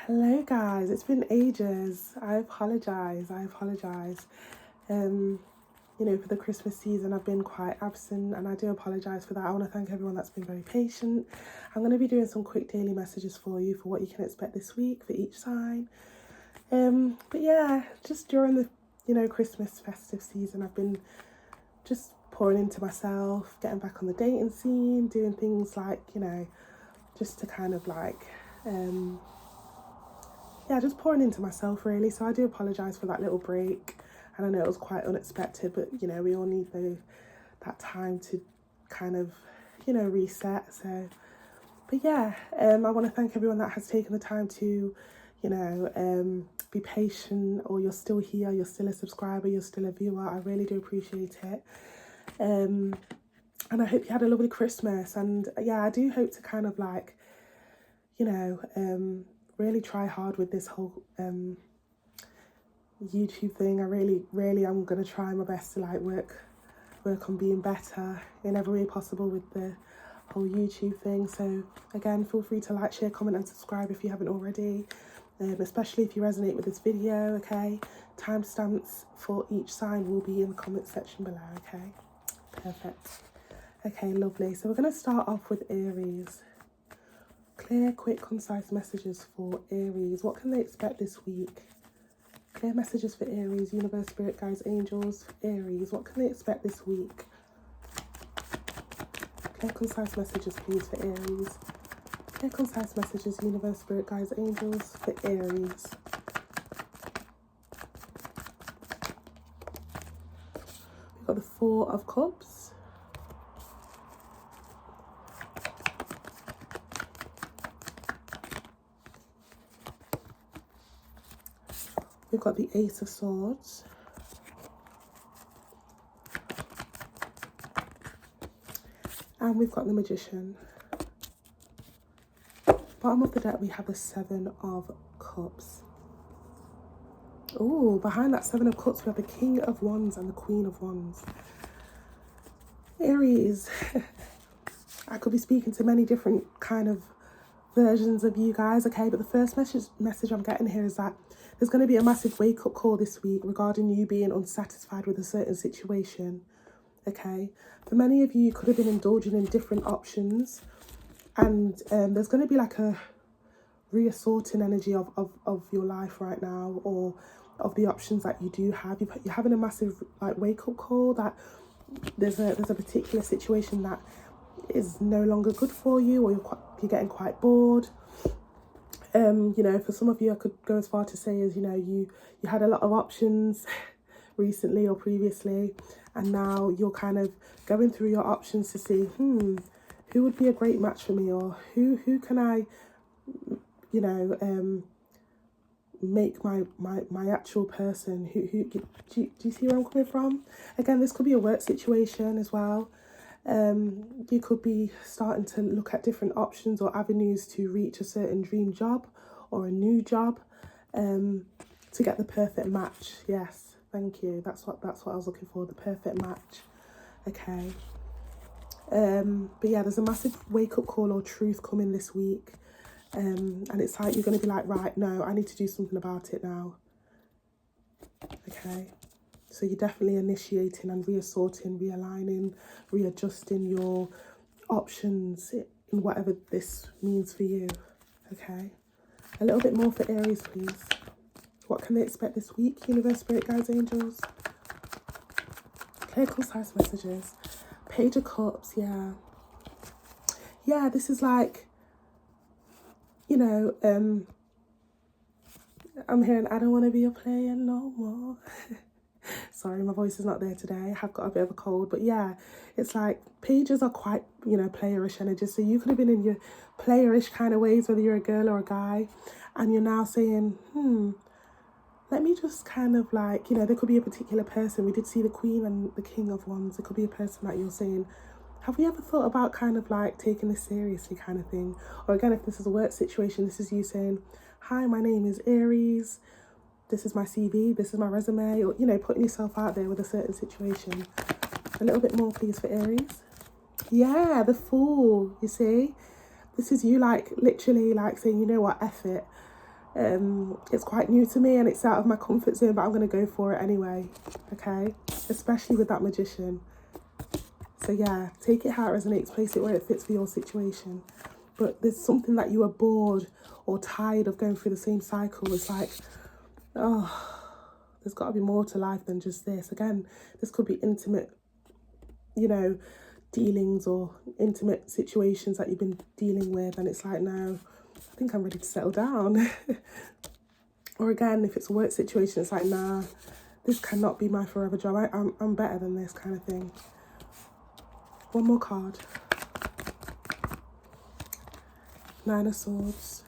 Hello guys, it's been ages. I apologise. For the Christmas season I've been quite absent and I do apologise for that. I want to thank everyone that's been very patient. I'm going to be doing some quick daily messages for you for what you can expect this week for each sign. But yeah, just during the, Christmas festive season, I've been just pouring into myself, getting back on the dating scene, doing things like, just to kind of like, just pouring into myself really. So I do apologise for that little break. And I know it was quite unexpected, but we all need that time to kind of, reset. So, but yeah, I want to thank everyone that has taken the time to, be patient, or you're still here, you're still a subscriber, you're still a viewer. I really do appreciate it. And I hope you had a lovely Christmas. And yeah, I do hope to kind of like, really try hard with this whole YouTube thing. I really am going to try my best to like work on being better in every way possible with the whole YouTube thing. So again, feel free to like, share, comment and subscribe if you haven't already, especially if you resonate with this video. Okay, timestamps for each sign will be in the comment section below. Okay, perfect. Okay, lovely. So we're going to start off with Aries. Clear, quick, concise messages for Aries. What can they expect this week? Clear messages for Aries, universe, spirit guides, angels. Aries, what can they expect this week? Clear, concise messages, please, for Aries. Clear, concise messages, universe, spirit guides, angels, for Aries. We've got the Four of Cups. We've got the Ace of Swords. And we've got the Magician. Bottom of the deck, we have the Seven of Cups. Oh, behind that Seven of Cups, we have the King of Wands and the Queen of Wands. Aries, I could be speaking to many different kind of versions of you guys, okay? But the first message I'm getting here is that there's going to be a massive wake-up call this week regarding you being unsatisfied with a certain situation, okay? For many of you, you could have been indulging in different options, and there's going to be like a reassorting energy of your life right now, or of the options that you do have. You're having a massive like wake-up call that there's a particular situation that is no longer good for you, or you're getting quite bored. For some of you, I could go as far to say as, you had a lot of options recently or previously, and now you're kind of going through your options to see, who would be a great match for me, or who can I, make my actual person, who do you see where I'm coming from? Again, this could be a work situation as well. You could be starting to look at different options or avenues to reach a certain dream job or a new job, to get the perfect match. Yes, thank you. That's what I was looking for, the perfect match. Okay. But yeah, there's a massive wake-up call or truth coming this week. And it's like you're going to be like, right, no, I need to do something about it now. Okay. So you're definitely initiating and reassorting, realigning, readjusting your options in whatever this means for you. Okay. A little bit more for Aries, please. What can they expect this week? Universe, spirit guides, angels. Clear, concise messages. Page of Cups, yeah. Yeah, this is like, I'm hearing, I don't want to be a player no more. Sorry, my voice is not there today. I have got a bit of a cold, but yeah, it's like pages are quite, playerish energy. So you could have been in your playerish kind of ways, whether you're a girl or a guy, and you're now saying, let me just kind of like, there could be a particular person. We did see the Queen and the King of Wands. It could be a person that you're saying, have we ever thought about kind of like taking this seriously kind of thing? Or again, if this is a work situation, this is you saying, hi, my name is Aries. This is my CV, this is my resume, or, putting yourself out there with a certain situation. A little bit more, please, for Aries. Yeah, the Fool, you see? This is you, like, literally, like, saying, you know what, F it. It's quite new to me and it's out of my comfort zone, but I'm going to go for it anyway, okay? Especially with that Magician. So yeah, take it how it resonates, place it where it fits for your situation. But there's something that you are bored or tired of going through the same cycle. It's like, oh, there's got to be more to life than just this. Again, this could be intimate, dealings or intimate situations that you've been dealing with. And it's like, no, I think I'm ready to settle down. Or again, if it's a work situation, it's like, nah, this cannot be my forever job. I'm better than this kind of thing. One more card. Nine of Swords.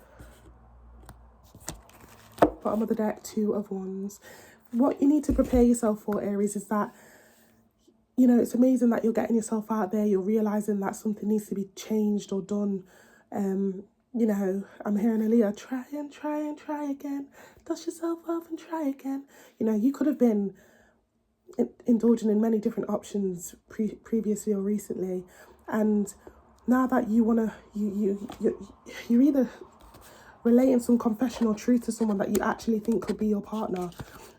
Bottom of the deck, Two of Wands. What you need to prepare yourself for, Aries, is that, it's amazing that you're getting yourself out there. You're realising that something needs to be changed or done. I'm hearing Aaliyah, try and try and try again. Dust yourself off and try again. You could have been indulging in many different options previously or recently. And now that you want to, you're either relating some confession or truth to someone that you actually think could be your partner,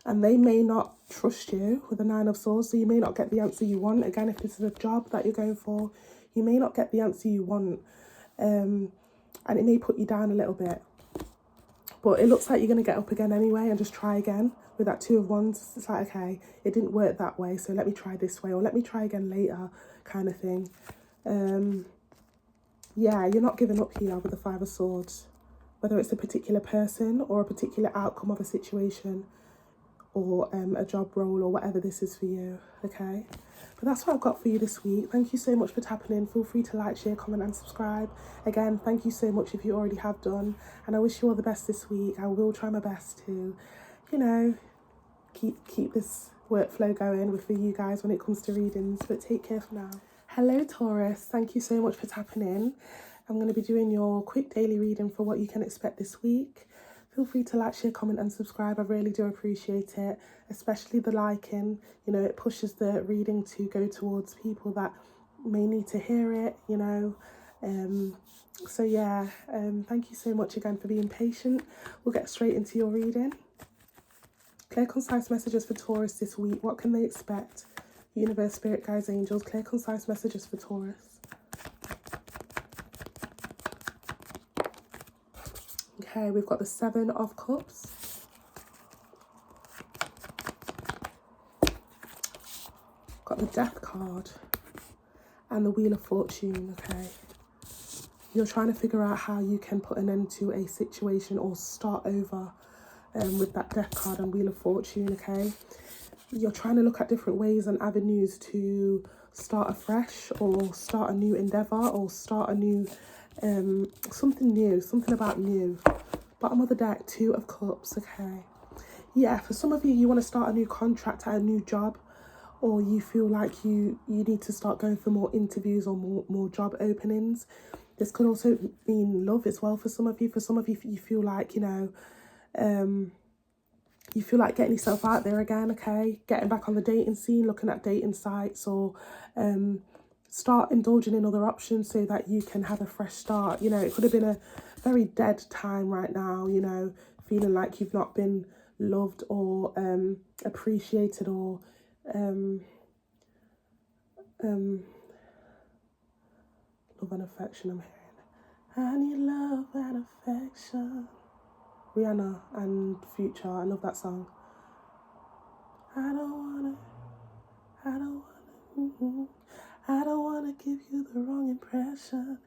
and they may not trust you with the Nine of Swords, so you may not get the answer you want. Again, if this is a job that you're going for, you may not get the answer you want, and it may put you down a little bit, but it looks like you're going to get up again anyway and just try again. With that Two of Wands, it's like, okay, it didn't work that way, so let me try this way, or let me try again later, kind of thing. Yeah, you're not giving up here with the Five of Swords, whether it's a particular person or a particular outcome of a situation, or a job role, or whatever this is for you, okay? But that's what I've got for you this week. Thank you so much for tapping in. Feel free to like, share, comment and subscribe. Again, thank you so much if you already have done, and I wish you all the best this week. I will try my best to, keep this workflow going for you guys when it comes to readings, but take care for now. Hello Taurus, thank you so much for tapping in. I'm going to be doing your quick daily reading for what you can expect this week. Feel free to like, share, comment and subscribe. I really do appreciate it, especially the liking. It pushes the reading to go towards people that may need to hear it, So yeah, thank you so much again for being patient. We'll get straight into your reading. Clear, concise messages for Taurus this week. What can they expect? Universe, Spirit, Guides, Angels. Clear, concise messages for Taurus. Okay, we've got the Seven of Cups. Got the Death card. And the Wheel of Fortune, okay. You're trying to figure out how you can put an end to a situation or start over with that Death card and Wheel of Fortune, okay. You're trying to look at different ways and avenues to start afresh, or start a new endeavour, or start a new, something new, something about new. Bottom of the deck, Two of Cups, okay. Yeah, for some of you, you want to start a new contract at a new job, or you feel like you need to start going for more interviews or more job openings. This could also mean love as well for some of you. For some of you, you feel like, you feel like getting yourself out there again, okay? Getting back on the dating scene, looking at dating sites, or start indulging in other options so that you can have a fresh start. It could have been a very dead time right now, feeling like you've not been loved or appreciated, or love and affection, I'm hearing. I need love and affection. Rihanna and Future, I love that song. I don't wanna give you the wrong impression.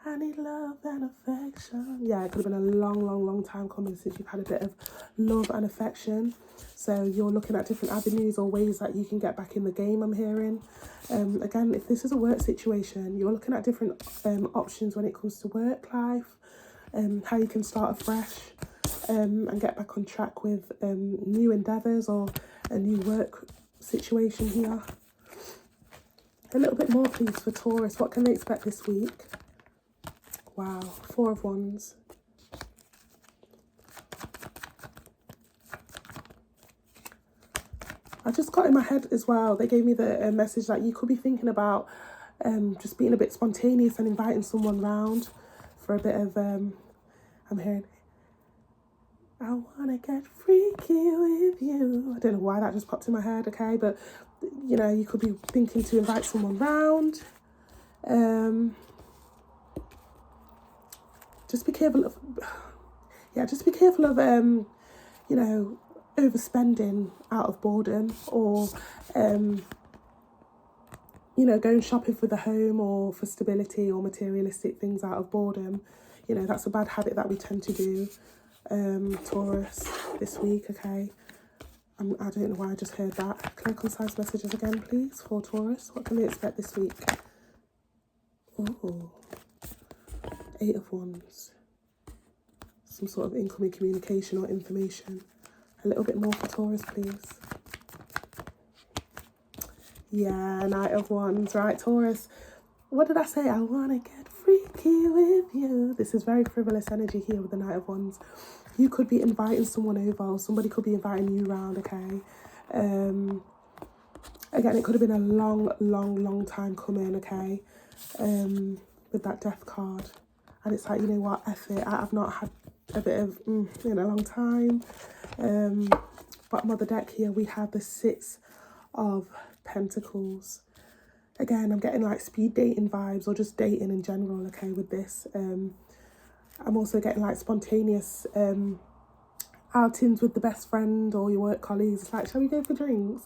I need love and affection. Yeah, it could have been a long time coming since you've had a bit of love and affection. So you're looking at different avenues or ways that you can get back in the game, I'm hearing. Again, if this is a work situation, you're looking at different options when it comes to work life, how you can start afresh. And get back on track with new endeavours or a new work situation here. A little bit more, please, for Taurus. What can they expect this week? Wow, Four of Wands. I just got in my head as well, they gave me the message that you could be thinking about just being a bit spontaneous and inviting someone round for a bit of, I'm hearing, I wanna get freaky with you. I don't know why that just popped in my head, okay? But, you know, you could be thinking to invite someone round. Just be careful of, just be careful of, you know, overspending out of boredom, or, you know, going shopping for the home or for stability or materialistic things out of boredom. You know, that's a bad habit that we tend to do, Taurus, this week, okay? I don't know why I just heard that. Clear, concise messages again, please, for Taurus. What can they expect this week? Oh, 8 of Wands. Some sort of incoming communication or information. A little bit more for Taurus, please. Yeah, Knight of Wands. Right, Taurus. What did I say? I want to get freaky with you. This is very frivolous energy here with the Knight of Wands. You could be inviting someone over, or somebody could be inviting you round, okay? Again, it could have been a long time coming, okay? With that Death card. And it's like, you know what, F it. I've not had a bit of in a long time. Bottom of the deck here, we have the 6 of Pentacles. Again, I'm getting like speed dating vibes, or just dating in general, okay, with this. I'm also getting like spontaneous outings with the best friend or your work colleagues. It's like, shall we go for drinks?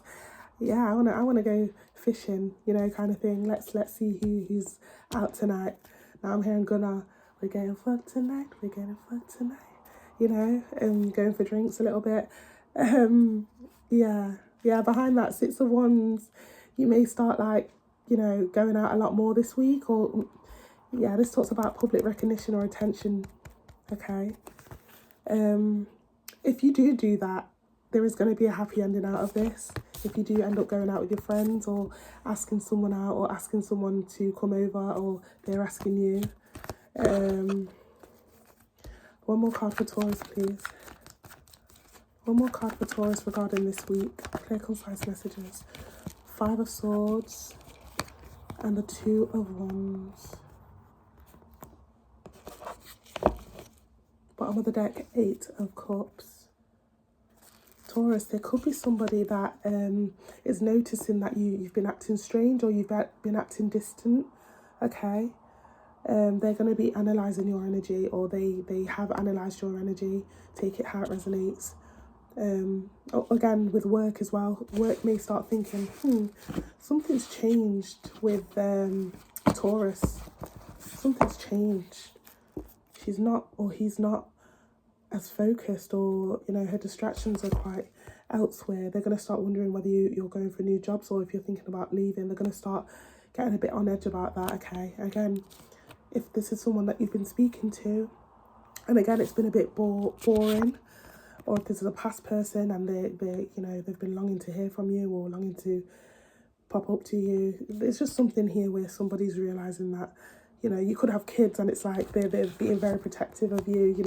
Yeah, I wanna go fishing, you know, kind of thing. Let's see who's out tonight. Now I'm hearing Gunnar, we're getting fucked tonight, we're getting fucked tonight. You know, going for drinks a little bit. Yeah, behind that 6 of Wands, you may start like, you know, going out a lot more this week, or yeah, this talks about public recognition or attention, okay? If you do that, there is going to be a happy ending out of this. If you do end up going out with your friends, or asking someone out, or asking someone to come over, or they're asking you. One more card for Taurus, please. One more card for Taurus regarding this week. Clear, concise messages. 5 of Swords and the 2 of Wands. Bottom of the deck, 8 of Cups. Taurus, there could be somebody that is noticing that you've been acting strange, or you've been acting distant, okay? They're going to be analysing your energy, or they have analysed your energy. Take it how it resonates. Again, with work as well. Work may start thinking, something's changed with Taurus. Something's changed. She's not, or he's not as focused, or, you know, her distractions are quite elsewhere. They're going to start wondering whether you're going for new jobs, or if you're thinking about leaving. They're going to start getting a bit on edge about that, okay? Again, if this is someone that you've been speaking to, and again, it's been a bit boring, or if this is a past person and they you know, they've been longing to hear from you, or longing to pop up to you. There's just something here where somebody's realising that, you know, you could have kids, and it's like they're being very protective of you, you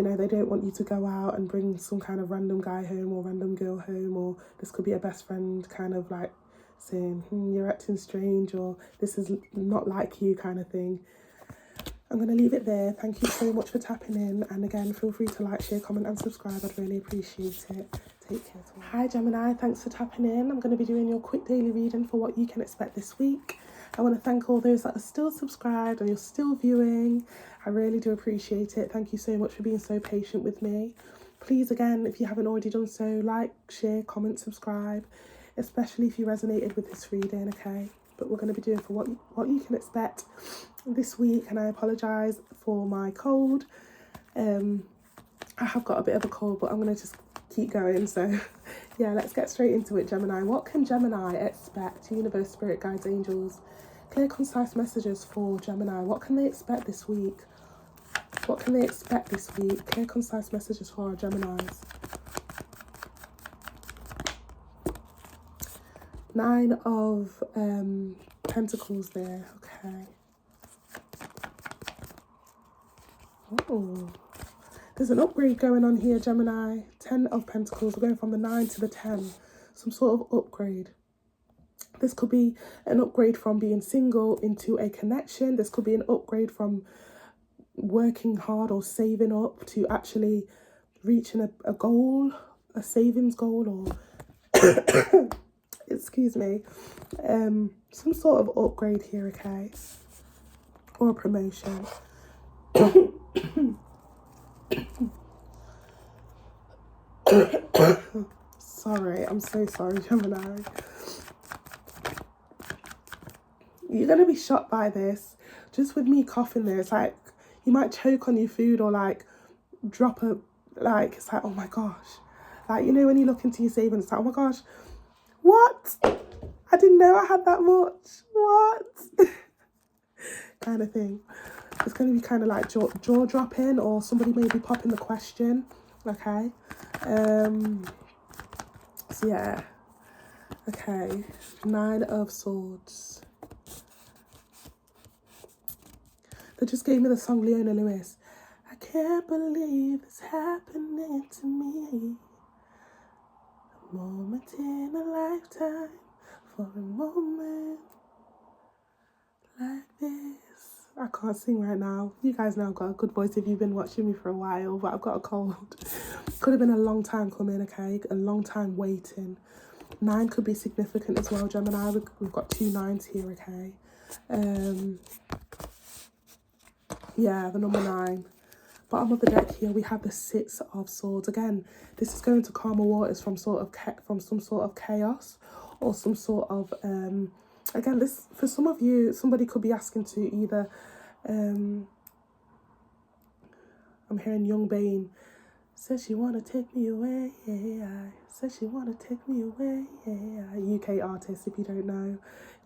know, they don't want you to go out and bring some kind of random guy home, or random girl home, or this could be a best friend kind of like saying, you're acting strange, or this is not like you, kind of thing. I'm going to leave it there. Thank you so much for tapping in. And again, feel free to like, share, comment and subscribe. I'd really appreciate it. Take care. Hi Gemini, thanks for tapping in. I'm going to be doing your quick daily reading for what you can expect this week. I want to thank all those that are still subscribed and you're still viewing. I really do appreciate it. Thank you so much for being so patient with me. Please, again, if you haven't already done so, like, share, comment, subscribe, especially if you resonated with this reading, okay? But we're going to be doing for what you can expect this week, and I apologise for my cold. I have got a bit of a cold, but I'm going to just keep going. So yeah, let's get straight into it, Gemini. What can Gemini expect? Universe, spirit guides, angels. Clear, concise messages for Gemini. What can they expect this week? What can they expect this week? Clear, concise messages for our Geminis. 9 of Pentacles there, okay. Oh, there's an upgrade going on here, Gemini. 10 of Pentacles, we're going from the 9 to the 10. Some sort of upgrade. This could be an upgrade from being single into a connection. This could be an upgrade from working hard or saving up to actually reaching a goal, a savings goal, or excuse me, some sort of upgrade here, okay, or a promotion. Sorry, I'm so sorry, Gemini. You're gonna be shocked by this. Just with me coughing there, it's like you might choke on your food or like drop a, like, it's like, oh my gosh. Like, you know, when you look into your savings, it's like, oh my gosh, what? I didn't know I had that much. What? Kind of thing. It's going to be kind of like jaw dropping, or somebody maybe popping the question. Okay. So yeah. Okay. 9 of Swords. They just gave me the song Leona Lewis. I can't believe it's happening to me. A moment in a lifetime, for a moment like this. I can't sing right now. You guys know I've got a good voice if you've been watching me for a while, but I've got a cold. Could have been a long time coming, okay? A long time waiting. 9 could be significant as well, Gemini. We've got 2 9s here, okay? Yeah, the number 9. Bottom of the deck here, we have the 6 of Swords. Again, this is going to calmer waters from some sort of chaos, or some sort of again, this, for some of you, somebody could be asking to either I'm hearing Young Bane. Says she wanna take me away, yeah. Says she wanna take me away, yeah. UK artist, if you don't know.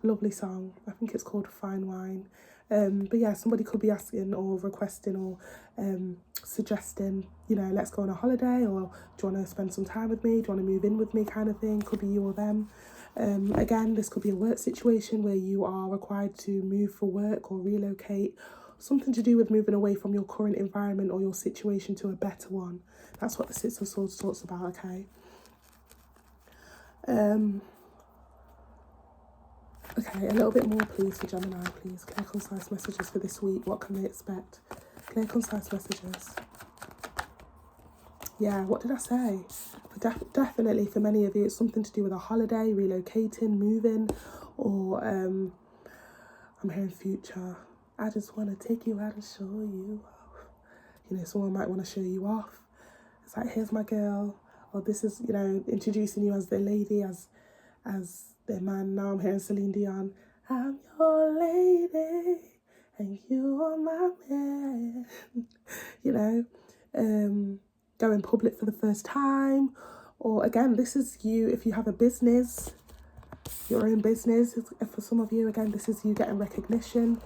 Lovely song. I think it's called Fine Wine. But yeah, somebody could be asking or requesting or suggesting, you know, let's go on a holiday, or do you want to spend some time with me? Do you want to move in with me, kind of thing? Could be you or them. Again, this could be a work situation where you are required to move for work or relocate. Something to do with moving away from your current environment or your situation to a better one. That's what the 6 of Swords talks about, okay? Okay, a little bit more, please, for Gemini, please. Clear, concise messages for this week. What can they expect? Clear, concise messages. Yeah, what did I say? Definitely, for many of you, it's something to do with a holiday, relocating, moving, or I'm hearing future. I just want to take you out and show you off. You know, someone might want to show you off. It's like, here's my girl. Or this is, you know, introducing you as the lady, as their man. Now I'm hearing Celine Dion. I'm your lady and you are my man. You know, going public for the first time. Or again, this is you if you have a business, your own business. For some of you, again, this is you getting recognition,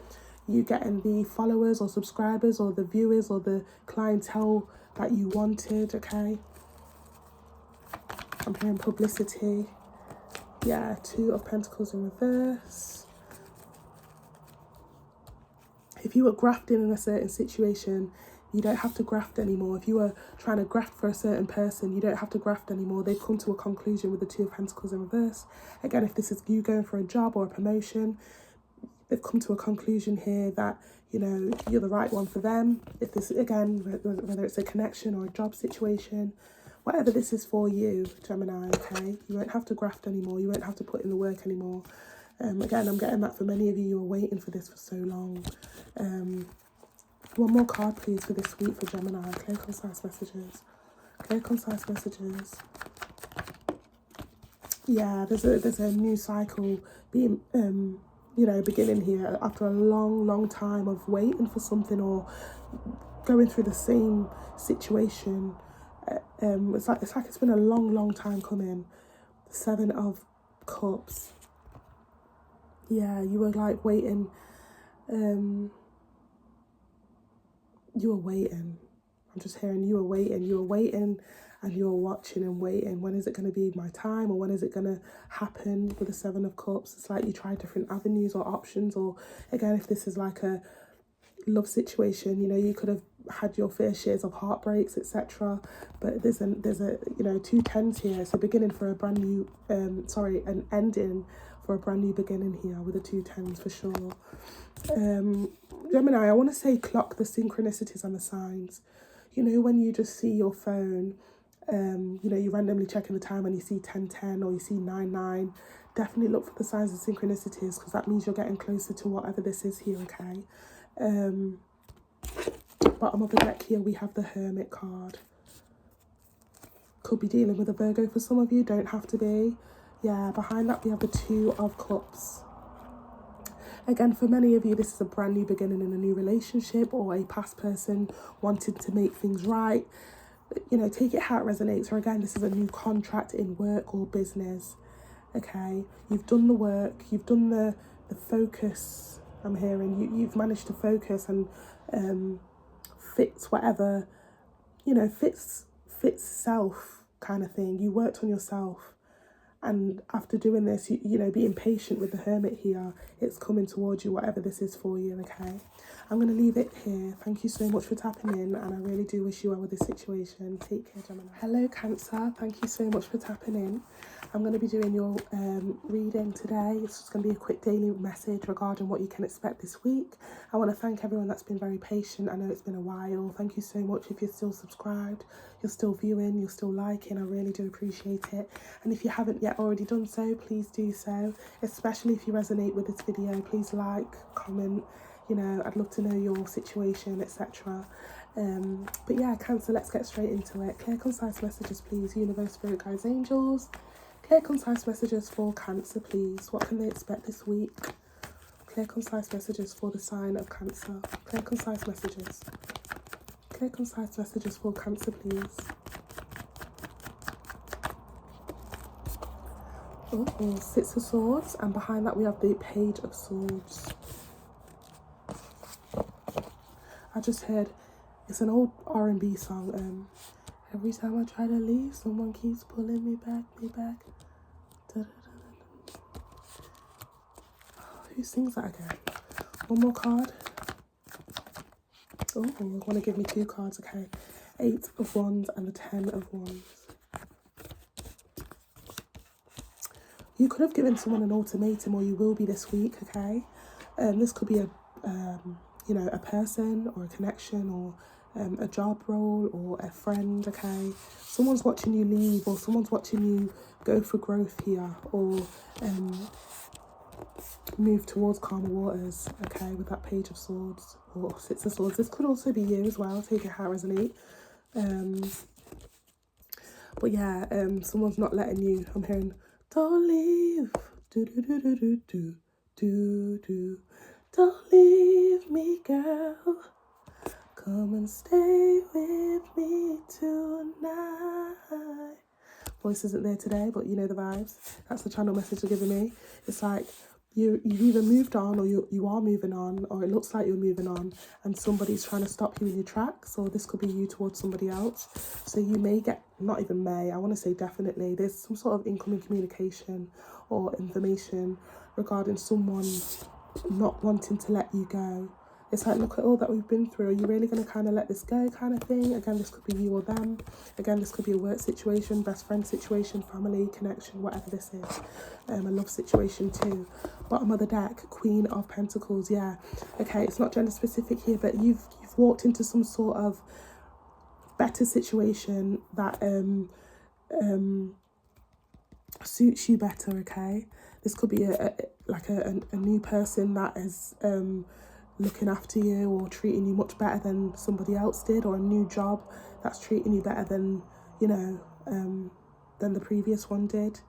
you getting the followers or subscribers or the viewers or the clientele that you wanted, okay? I'm hearing publicity. Yeah, 2 of Pentacles in reverse. If you were grafting in a certain situation, you don't have to graft anymore. If you were trying to graft for a certain person, you don't have to graft anymore. They've come to a conclusion with the 2 of Pentacles in reverse. Again, if this is you going for a job or a promotion, they've come to a conclusion here that, you know, you're the right one for them. If this, again, whether it's a connection or a job situation, whatever this is for you, Gemini, okay? You won't have to graft anymore. You won't have to put in the work anymore. Again, I'm getting that for many of you. You were waiting for this for so long. One more card, please, for this week for Gemini. Clear, concise messages. Clear, concise messages. Yeah, there's a new cycle being, you know, beginning here after a long time of waiting for something or going through the same situation. It's like it's been a long time coming. 7 of Cups. Yeah, you were like waiting. You were waiting. I'm just hearing you were waiting. You were waiting and you were watching and waiting. When is it going to be my time, or when is it going to happen with the 7 of Cups? It's like you try different avenues or options, or again, if this is like a love situation, you know, you could have had your fair shares of heartbreaks, etc. But there's a you know, 2 10s here. It's a beginning for a brand new an ending for a brand new beginning here with the 2 10s for sure. Gemini, I want to say clock the synchronicities and the signs. You know, when you just see your phone, you know, you randomly checking the time and you see 10:10 or you see 9:9, definitely look for the signs and synchronicities, because that means you're getting closer to whatever this is here, okay? Bottom of the deck here, we have the Hermit card. Could be dealing with a Virgo for some of you, don't have to be. Yeah, behind that we have the Two of Cups. Again, for many of you, this is a brand new beginning in a new relationship, or a past person wanting to make things right. You know, take it how it resonates. Or again, this is a new contract in work or business. Okay, you've done the work, you've done the focus. I'm hearing you've managed to focus and fix whatever, you know, fits self kind of thing. You worked on yourself. And after doing this, you know, being patient with the Hermit here, it's coming towards you, whatever this is for you, okay? I'm going to leave it here. Thank you so much for tapping in, and I really do wish you well with this situation. Take care, Gemini. Hello, Cancer. Thank you so much for tapping in. I'm going to be doing your reading today. It's just going to be a quick daily message regarding what you can expect this week. I want to thank everyone that's been very patient. I know it's been a while. Thank you so much if you're still subscribed, you're still viewing, you're still liking. I really do appreciate it. And if you haven't yet already done so, please do so, especially if you resonate with this video. Please like, comment, you know, I'd love to know your situation, etc. But yeah, Cancer, let's get straight into it. Clear, concise messages, please. Universe, Spirit, Guides, Angels. Clear, concise messages for Cancer, please. What can they expect this week? Clear, concise messages for the sign of Cancer. Clear, concise messages. Clear, concise messages for Cancer, please. Oh, Six of Swords, and behind that we have the Page of Swords. I just heard, it's an old R&B song. Every time I try to leave, someone keeps pulling me back. Da, da, da, da. Who sings that again? One more card. Oh, you want to give me two cards, okay. 8 of Wands and the 10 of Wands. You could have given someone an ultimatum, or you will be this week, okay? This could be a, you know, a person or a connection, or a job role, or a friend, okay? Someone's watching you leave, or someone's watching you go for growth here, or move towards calmer waters, okay, with that Page of Swords or Six of Swords. This could also be you as well, take it how it resonate. But yeah, someone's not letting you. I'm hearing, don't leave, do. Don't leave me, girl. Come and stay with me tonight. Voice isn't there today, but you know the vibes. That's the channel message they're giving me. It's like you've either moved on, or you are moving on, or it looks like you're moving on, and somebody's trying to stop you in your tracks, or this could be you towards somebody else. So you may get, not even may, I want to say definitely, there's some sort of incoming communication or information regarding someone not wanting to let you go. It's like, look at all that we've been through. Are you really going to kind of let this go kind of thing? Again, this could be you or them. Again, this could be a work situation, best friend situation, family connection, whatever this is. A love situation too. Bottom of the deck, Queen of Pentacles. Yeah. Okay, it's not gender specific here, but you've walked into some sort of better situation that suits you better, okay? This could be a new person that is looking after you or treating you much better than somebody else did, or a new job that's treating you better than, you know, than the previous one did.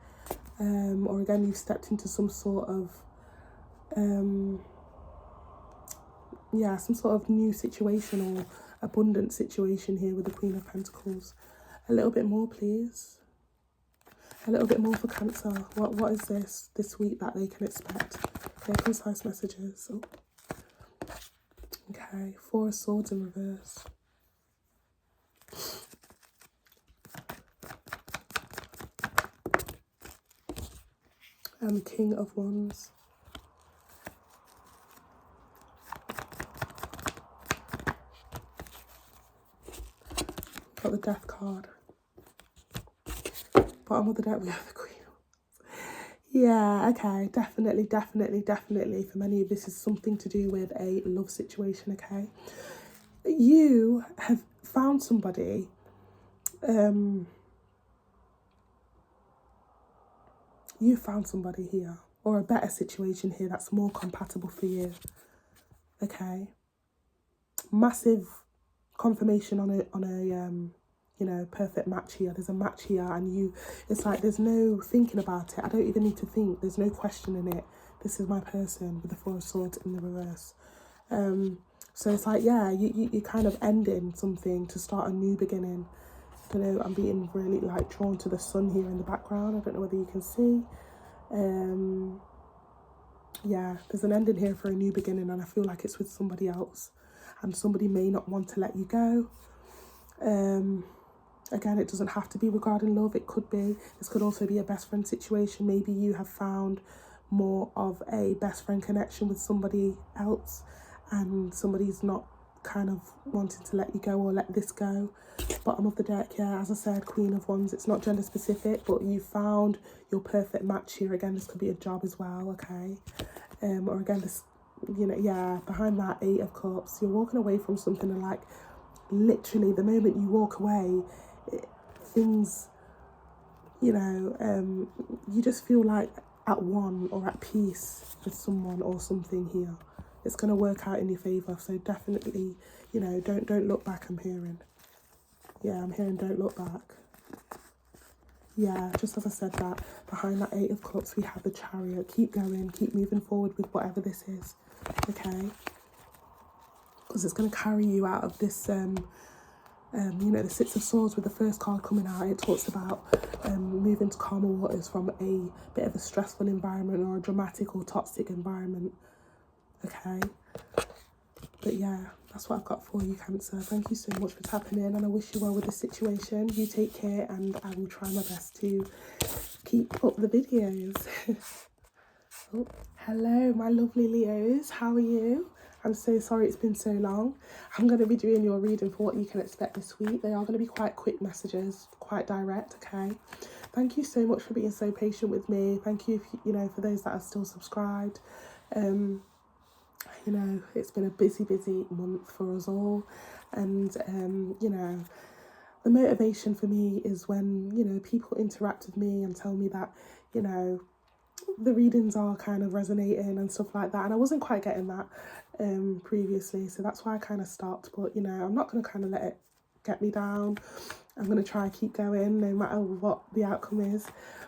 Or again, you've stepped into some sort of some sort of new situation or abundant situation here with the Queen of Pentacles. A little bit more, please. A little bit more for Cancer. What is this week that they can expect? Clear, concise messages. Oh. Okay, 4 of Swords in reverse. And the King of Wands. Got the Death card. Bottom of the deck we have the Queen. Yeah, okay, definitely. For many of this is something to do with a love situation, okay? You have found somebody, um, you found somebody here, or a better situation here that's more compatible for you, okay? Massive confirmation on a perfect match here. There's a match here, and it's like there's no thinking about it. I don't even need to think. There's no questioning it. This is my person, with the Four of Swords in the reverse. So it's like, yeah, you kind of ending something to start a new beginning. I don't know, I'm being really like drawn to the sun here in the background. I don't know whether you can see. Yeah, there's an ending here for a new beginning, and I feel like it's with somebody else, and somebody may not want to let you go. Again, it doesn't have to be regarding love. It could be, this could also be a best friend situation. Maybe you have found more of a best friend connection with somebody else, and somebody's not kind of wanting to let you go or let this go. Bottom of the deck, yeah, as I said, Queen of Wands. It's not gender specific, but you found your perfect match here. Again, this could be a job as well, okay? Or again, this, yeah, behind that Eight of Cups, you're walking away from something, and like literally the moment you walk away, things, you just feel like at one or at peace with someone or something here. It's going to work out in your favour. So definitely, don't look back, I'm hearing. Yeah, I'm hearing don't look back. Yeah, just as I said that, behind that Eight of Cups, we have the Chariot. Keep going, keep moving forward with whatever this is, okay? Because it's going to carry you out of this, the Six of Swords with the first card coming out. It talks about moving to calmer waters from a bit of a stressful environment or a dramatic or toxic environment, okay? But yeah, that's what I've got for you, Cancer. Thank you so much for tapping in, and I wish you well with the situation. You take care, and I will try my best to keep up the videos. Oh, hello, my lovely Leos. How are you? I'm so sorry it's been so long. I'm going to be doing your reading for what you can expect this week. They are going to be quite quick messages, quite direct, okay? Thank you so much for being so patient with me. Thank you, for those that are still subscribed. It's been a busy month for us all. And, the motivation for me is when, people interact with me and tell me that, the readings are kind of resonating and stuff like that. And I wasn't quite getting that previously. So that's why I kind of stopped. But, I'm not going to kind of let it get me down. I'm going to try and keep going no matter what the outcome is.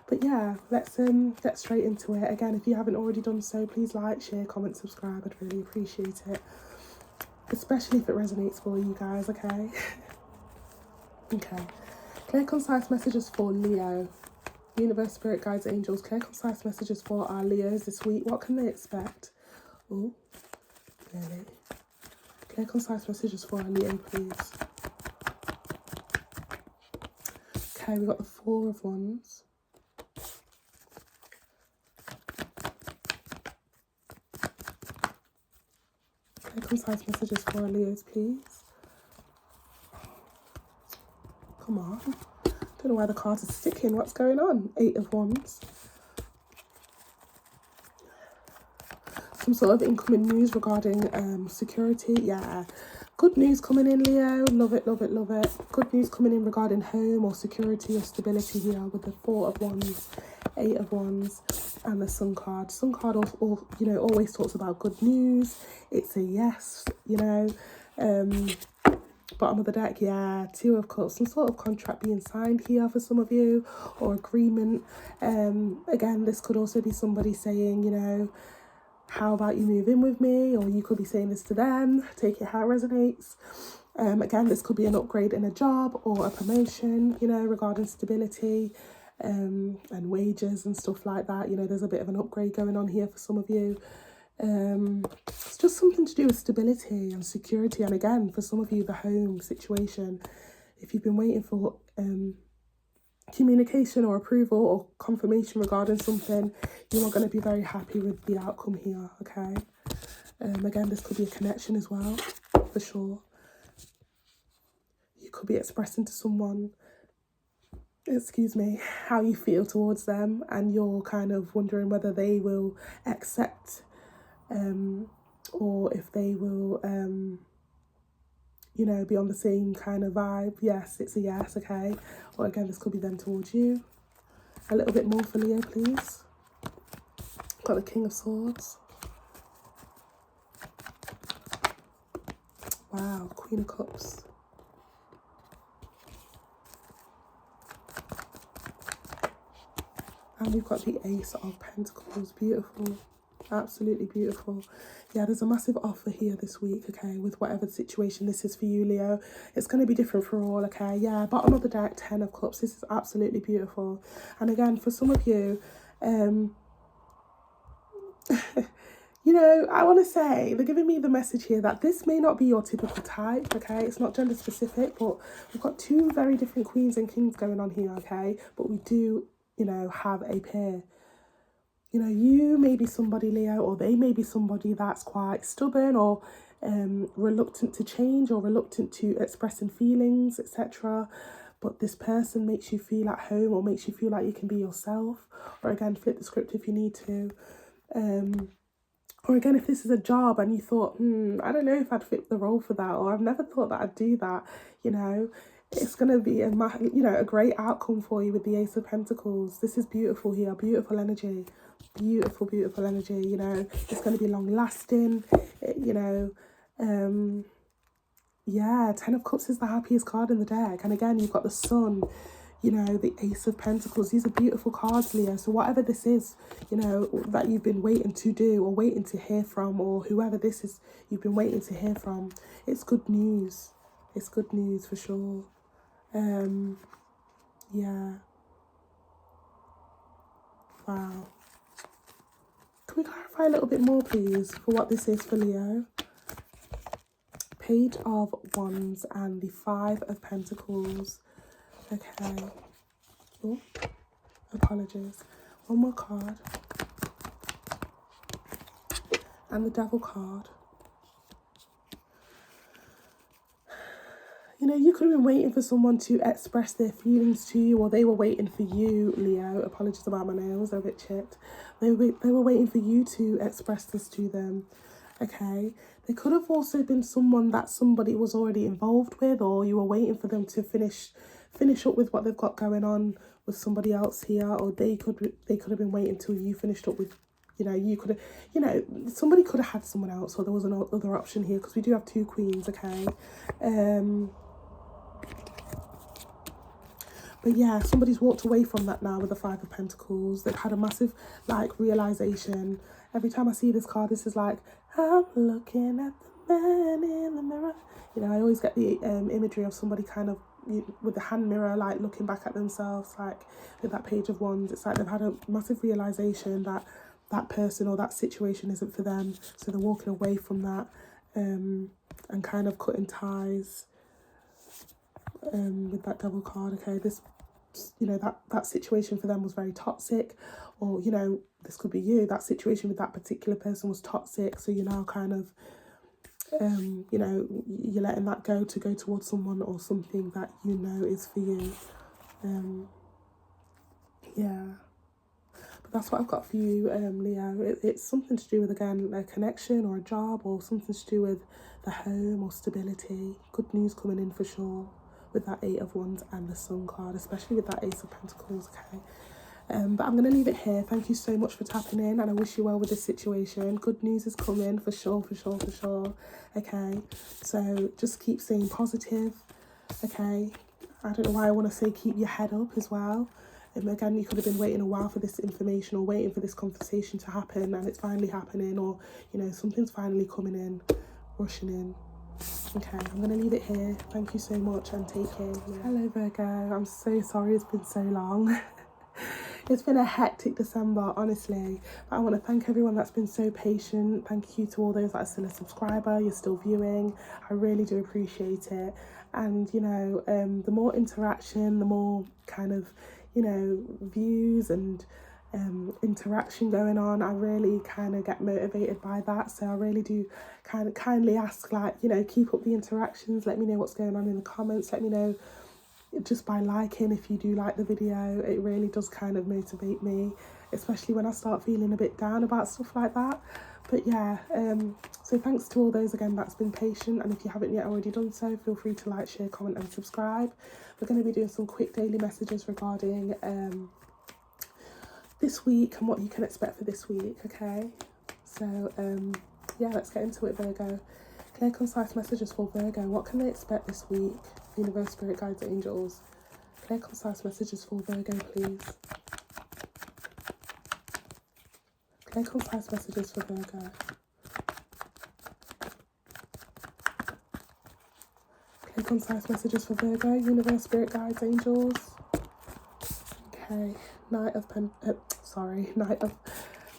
But yeah, let's get straight into it. Again, if you haven't already done so, please like, share, comment, subscribe. I'd really appreciate it. Especially if it resonates for you guys, okay? Okay. Clear, concise messages for Leo. Universe, Spirit, Guides, Angels. Clear, concise messages for our Leos this week. What can they expect? Oh, really? Clear, concise messages for our Leo, please. Okay, we've got the Four of Wands. Clear, concise messages for our Leos, please. Come on. Don't know why the cards are sticking. What's going on? Eight of Wands. Some sort of incoming news regarding security. Yeah. Good news coming in, Leo. Love it, love it, love it. Good news coming in regarding home or security or stability here with the Four of Wands, Eight of Wands, and the Sun card. Sun card, always talks about good news. It's a yes, Bottom of the deck, yeah, Two of Cups. Some sort of contract being signed here for some of you, or agreement. Again, this could also be somebody saying, how about you move in with me? Or you could be saying this to them. Take it how it resonates. Again, this could be an upgrade in a job or a promotion, regarding stability and wages and stuff like that. There's a bit of an upgrade going on here for some of you. It's just something to do with stability and security. And again, for some of you, the home situation. If you've been waiting for communication or approval or confirmation regarding something, you are going to be very happy with the outcome here, okay? Again, this could be a connection as well, for sure. You could be expressing to someone excuse me, how you feel towards them, and you're kind of wondering whether they will accept or if they will you know, be on the same kind of vibe. Yes, it's a yes, okay. Or again, this could be them towards you. A little bit more for Leo, please. Got the King of Swords. Wow, Queen of Cups. And we've got the Ace of Pentacles. Beautiful. Absolutely beautiful. Yeah, there's a massive offer here this week, okay, with whatever situation this is for you, Leo. It's going to be different for all, okay. Yeah, bottom of the deck, 10 of Cups. This is absolutely beautiful. And again, for some of you, you know, I want to say, they're giving me the message here that this may not be your typical type, okay? It's not gender specific, but we've got two very different queens and kings going on here, okay? But we do, you know, have a pair. You know, you may be somebody, Leo, or they may be somebody that's quite stubborn or reluctant to change or reluctant to expressing feelings, etc. But this person makes you feel at home or makes you feel like you can be yourself. Or again, flip the script if you need to. Or again, if this is a job and you thought, I don't know if I'd fit the role for that, or I've never thought that I'd do that, you know, it's going to be a great outcome for you with the Ace of Pentacles. This is beautiful here, beautiful energy. Beautiful energy, you know. It's going to be long lasting, you know. Yeah, 10 of Cups is the happiest card in the deck. And again, you've got the Sun, you know, the Ace of Pentacles. These are beautiful cards, Leo. So whatever this is, you know, that you've been waiting to do or waiting to hear from, or whoever this is you've been waiting to hear from, it's good news. It's good news for sure. Yeah. Wow. Can we clarify a little bit more, please, for what this is for Leo? Page of Wands and the Five of Pentacles. Okay. Oh, apologies. One more card. And the Devil card. You know, you could have been waiting for someone to express their feelings to you, or they were waiting for you, Leo. Apologies about my nails, they're a bit chipped. They were waiting for you to express this to them, okay? They could have also been someone that somebody was already involved with, or you were waiting for them to finish up with what they've got going on with somebody else here, or they could have been waiting until you finished up with, you know, you could have, you know, somebody could have had someone else, or there was another option here, because we do have two queens, okay? But yeah, somebody's walked away from that now with the Five of Pentacles. They've had a massive, like, realization. Every time I see this card, this is like, I'm looking at the man in the mirror. You know, I always get the imagery of somebody kind of with the hand mirror, like, looking back at themselves, like, with that Page of Wands. It's like they've had a massive realization that that person or that situation isn't for them. So they're walking away from that and kind of cutting ties. With that Devil card, okay, this, you know, that situation for them was very toxic, or, you know, this could be you, that situation with that particular person was toxic, so you're now kind of you know, you're letting that go to go towards someone or something that you know is for you. Yeah, but that's what I've got for you, Leo. It's something to do with, again, a connection or a job, or something to do with the home or stability. Good news coming in for sure with that Eight of Wands and the Sun card, especially with that Ace of Pentacles, okay? But I'm going to leave it here. Thank you so much for tapping in, and I wish you well with this situation. Good news is coming for sure, okay? So just keep staying positive, okay? I don't know why I want to say keep your head up as well. Again, you could have been waiting a while for this information or waiting for this conversation to happen, and it's finally happening, or, you know, something's finally coming in, rushing in. Okay, I'm going to leave it here. Thank you so much and take care. Yeah. Hello, Virgo. I'm so sorry it's been so long. It's been a hectic December, honestly. But I want to thank everyone that's been so patient. Thank you to all those that are still a subscriber, you're still viewing. I really do appreciate it. And, you know, the more interaction, the more kind of, you know, views and interaction going on, I really kind of get motivated by that. So I really do kind of kindly ask, like, you know, keep up the interactions, let me know what's going on in the comments, let me know just by liking, if you do like the video, it really does kind of motivate me, especially when I start feeling a bit down about stuff like that. But yeah, so thanks to all those again that's been patient, and if you haven't yet already done so, feel free to like, share, comment and subscribe. We're going to be doing some quick daily messages regarding this week and what you can expect for this week, okay? So yeah, let's get into it, Virgo. Clear, concise messages for Virgo. What can they expect this week? Universe, spirit guides, angels. Clear, concise messages for Virgo, please. Clear, concise messages for Virgo. Clear, concise messages for Virgo. Universe, spirit guides, angels. Okay, Knight of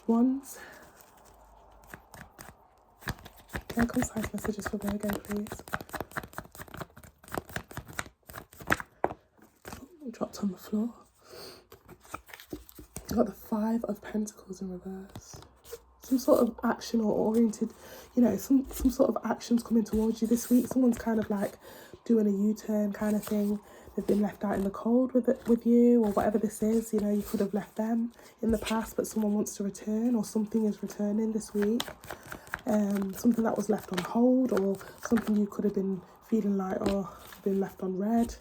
Wands. Clear, concise messages for Virgo, please. Dropped on the floor. I've got the 5 of Pentacles in reverse. Some sort of action or oriented, you know, some sort of actions coming towards you this week. Someone's kind of like doing a U-turn kind of thing. They've been left out in the cold with you, or whatever this is. You know, you could have left them in the past, but someone wants to return, or something is returning this week. Something that was left on hold, or something you could have been feeling like, oh, been left on red.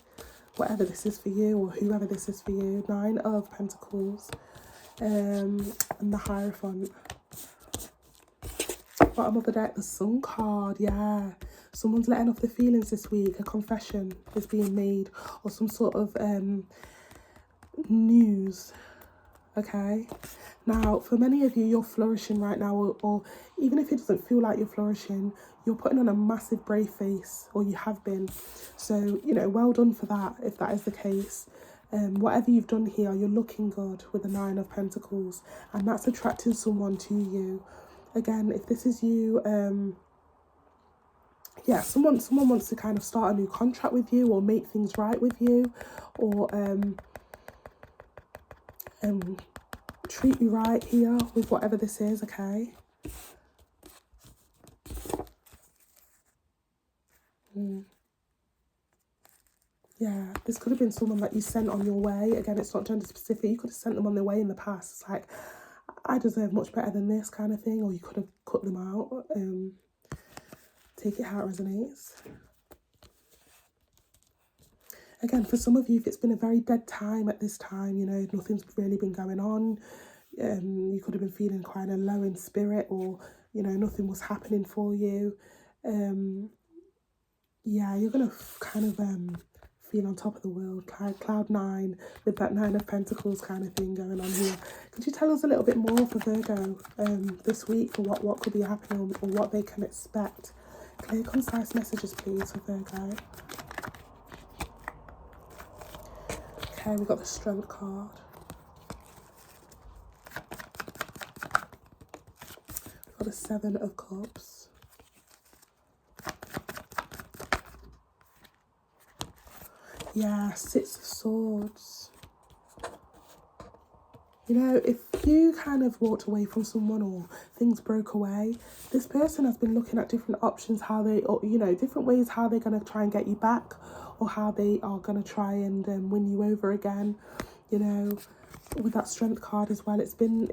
Whatever this is for you, or whoever this is for you. 9 of Pentacles, and the Hierophant. Bottom of the deck, the Sun card. Yeah, someone's letting off the feelings this week. A confession is being made, or some sort of news. Okay, now for many of you, you're flourishing right now, or even if it doesn't feel like you're flourishing, you're putting on a massive brave face, or you have been. So, you know, well done for that, if that is the case. Whatever you've done here, you're looking good with the 9 of Pentacles, and that's attracting someone to you. Again, if this is you, yeah, someone wants to kind of start a new contract with you, or make things right with you, or treat you right here with whatever this is, okay? Yeah, this could have been someone that you sent on your way. Again, it's not gender specific. You could have sent them on their way in the past. It's like, I deserve much better than this kind of thing. Or you could have cut them out. Take it how it resonates. Again, for some of you, if it's been a very dead time at this time, you know, nothing's really been going on. You could have been feeling quite a low in spirit, or, you know, nothing was happening for you. Yeah, you're going to kind of feel on top of the world, cloud 9, with that 9 of Pentacles kind of thing going on here. Could you tell us a little bit more for Virgo this week, for what could be happening, or what they can expect? Clear, concise messages, please, for Virgo. Okay, we've got the Strength card. We've got the 7 of Cups. Yeah, 6 of Swords. You know, if you kind of walked away from someone, or things broke away, this person has been looking at different options, how they, or, you know, different ways how they're going to try and get you back, or how they are going to try and win you over again. You know, with that Strength card as well, it's been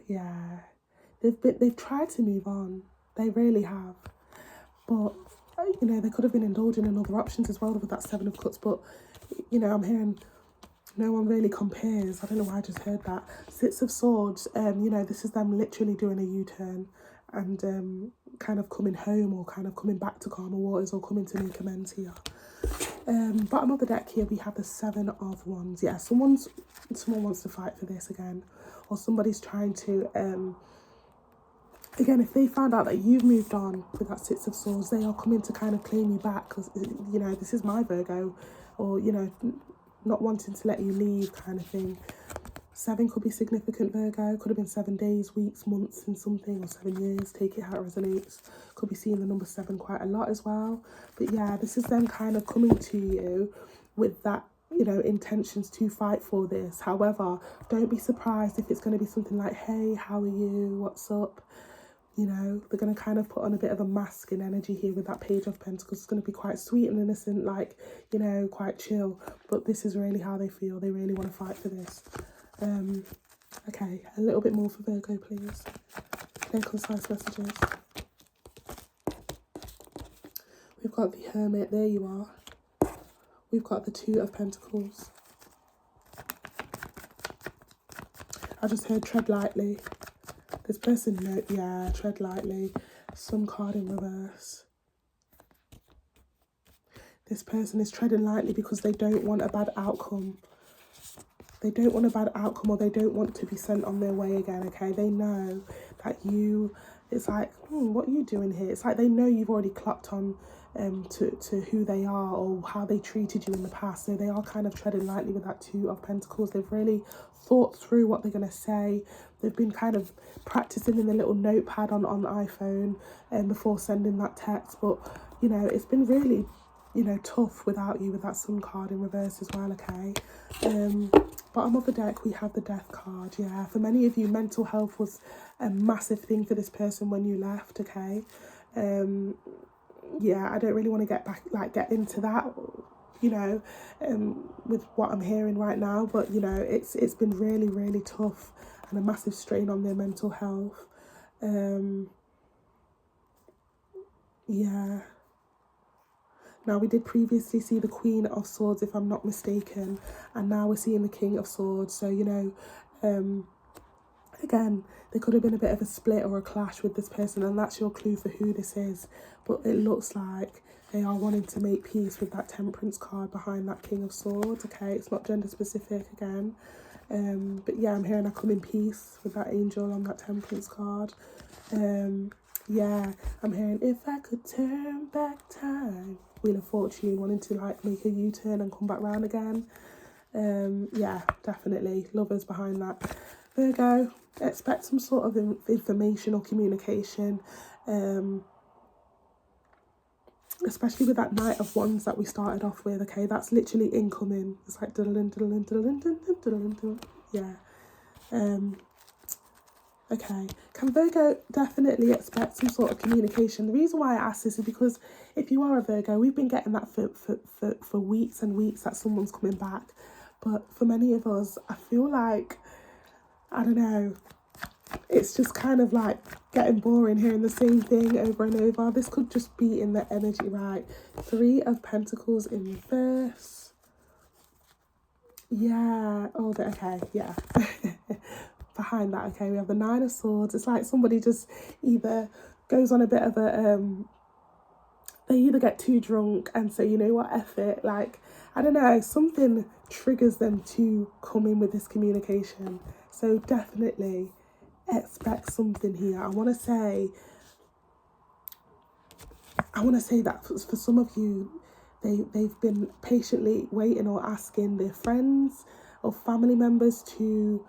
yeah, they've tried to move on. They really have, but you know, they could have been indulging in other options as well with that 7 of Cups. But you know, I'm hearing no one really compares. I don't know why I just heard that. 6 of Swords, you know, this is them literally doing a U-turn, and kind of coming home, or kind of coming back to calmer waters, or coming to make amends here. Bottom of the deck here, we have the 7 of Wands. Yeah, someone wants to fight for this again, or somebody's trying to again, if they found out that you've moved on with that 6 of Swords, they are coming to kind of claim you back, because, you know, this is my Virgo, or, you know, not wanting to let you leave kind of thing. 7 could be significant, Virgo. Could have been 7 days, weeks, months in something, or 7 years. Take it how it resonates. Could be seeing the number 7 quite a lot as well. But yeah, this is them kind of coming to you with that, you know, intentions to fight for this. However, don't be surprised if it's going to be something like, hey, how are you? What's up? You know, they're going to kind of put on a bit of a masculine energy here with that Page of Pentacles. It's going to be quite sweet and innocent, like, you know, quite chill. But this is really how they feel. They really want to fight for this. Okay, a little bit more for Virgo, please. Clear, concise messages. We've got the Hermit. There you are. We've got the Two of Pentacles. I just heard tread lightly. This person, no, yeah, tread lightly. Sun card in reverse. This person is treading lightly because they don't want a bad outcome. They don't want a bad outcome, or they don't want to be sent on their way again, okay? They know that you, it's like, what are you doing here? It's like they know you've already clocked on to who they are or how they treated you in the past. So they are kind of treading lightly with that Two of Pentacles. They've really thought through what they're going to say. They've been kind of practicing in the little notepad on the iPhone before sending that text. But, you know, it's been really, you know, tough without you, with that Sun card in reverse as well, okay? Bottom of the deck, we have the Death card. Yeah, for many of you, mental health was a massive thing for this person when you left, okay? Yeah, I don't really want to get into that, you know, with what I'm hearing right now, but, you know, it's been really, really tough and a massive strain on their mental health. Yeah. Now, we did previously see the Queen of Swords, if I'm not mistaken, and now we're seeing the King of Swords. So, you know, again, there could have been a bit of a split or a clash with this person, and that's your clue for who this is. But it looks like they are wanting to make peace with that Temperance card behind that King of Swords, okay? It's not gender specific again. But yeah, I'm hearing I come in peace with that angel on that Temperance card. Yeah, I'm hearing if I could turn back time. Wheel of Fortune, wanting to like make a U-turn and come back round again. Yeah, definitely. Lovers behind that. Virgo, expect some sort of information or communication. Especially with that Knight of Wands that we started off with, okay? That's literally incoming. It's like yeah. Okay, can Virgo definitely expect some sort of communication? The reason why I ask this is because if you are a Virgo, we've been getting that for weeks and weeks that someone's coming back. But for many of us, I feel like, I don't know, it's just kind of like getting boring hearing the same thing over and over. This could just be in the energy, right? Three of Pentacles in reverse. Yeah, oh, okay, yeah. Behind that, okay, we have the Nine of Swords. It's like somebody just either goes on a bit of a they either get too drunk and say, you know what, F it, like, I don't know, something triggers them to come in with this communication. So definitely expect something here. I want to say that for some of you, they've been patiently waiting or asking their friends or family members to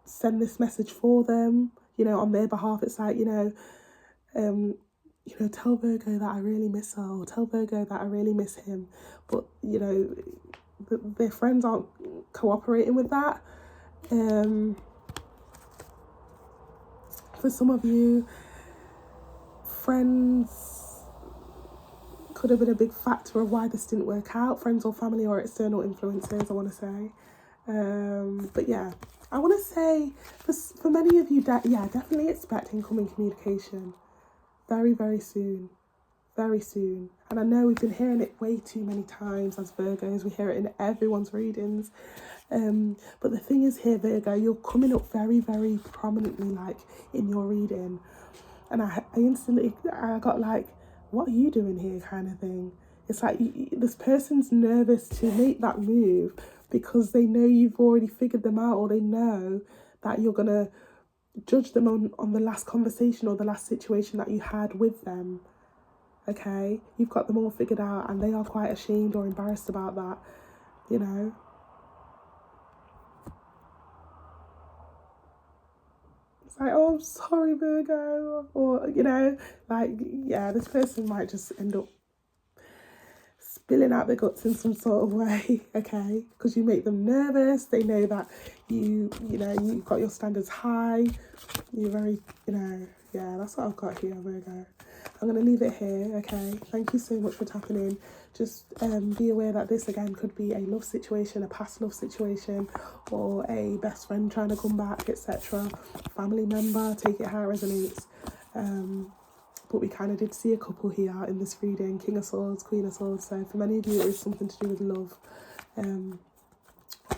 send this message for them, you know, on their behalf. It's like, you know, tell Virgo that I really miss her, or tell Virgo that I really miss him. But, you know, their friends aren't cooperating with that. For some of you, friends could have been a big factor of why this didn't work out. Friends or family or external influences, I want to say. But yeah, I want to say for many of you, yeah, definitely expect incoming communication very, very soon. Very soon. And I know we've been hearing it way too many times as Virgos. We hear it in everyone's readings. But the thing is here, Virgo, you're coming up very, very prominently, like, in your reading. And I instantly, I got like, what are you doing here kind of thing. It's like this person's nervous to make that move because they know you've already figured them out, or they know that you're going to judge them on the last conversation or the last situation that you had with them. Okay, you've got them all figured out and they are quite ashamed or embarrassed about that, you know. It's like, oh, I'm sorry, Virgo. Or, you know, like, yeah, this person might just end up spilling out their guts in some sort of way, okay? Because you make them nervous. They know that you know, you've got your standards high. You're very, you know, Yeah, that's what I've got here, Virgo. I'm going to leave it here, okay? Thank you so much for tapping in. Just be aware that this, again, could be a love situation, a past love situation, or a best friend trying to come back, etc. Family member, take it how it resonates. But we kind of did see a couple here in this reading, King of Swords, Queen of Swords. So for many of you, it is something to do with love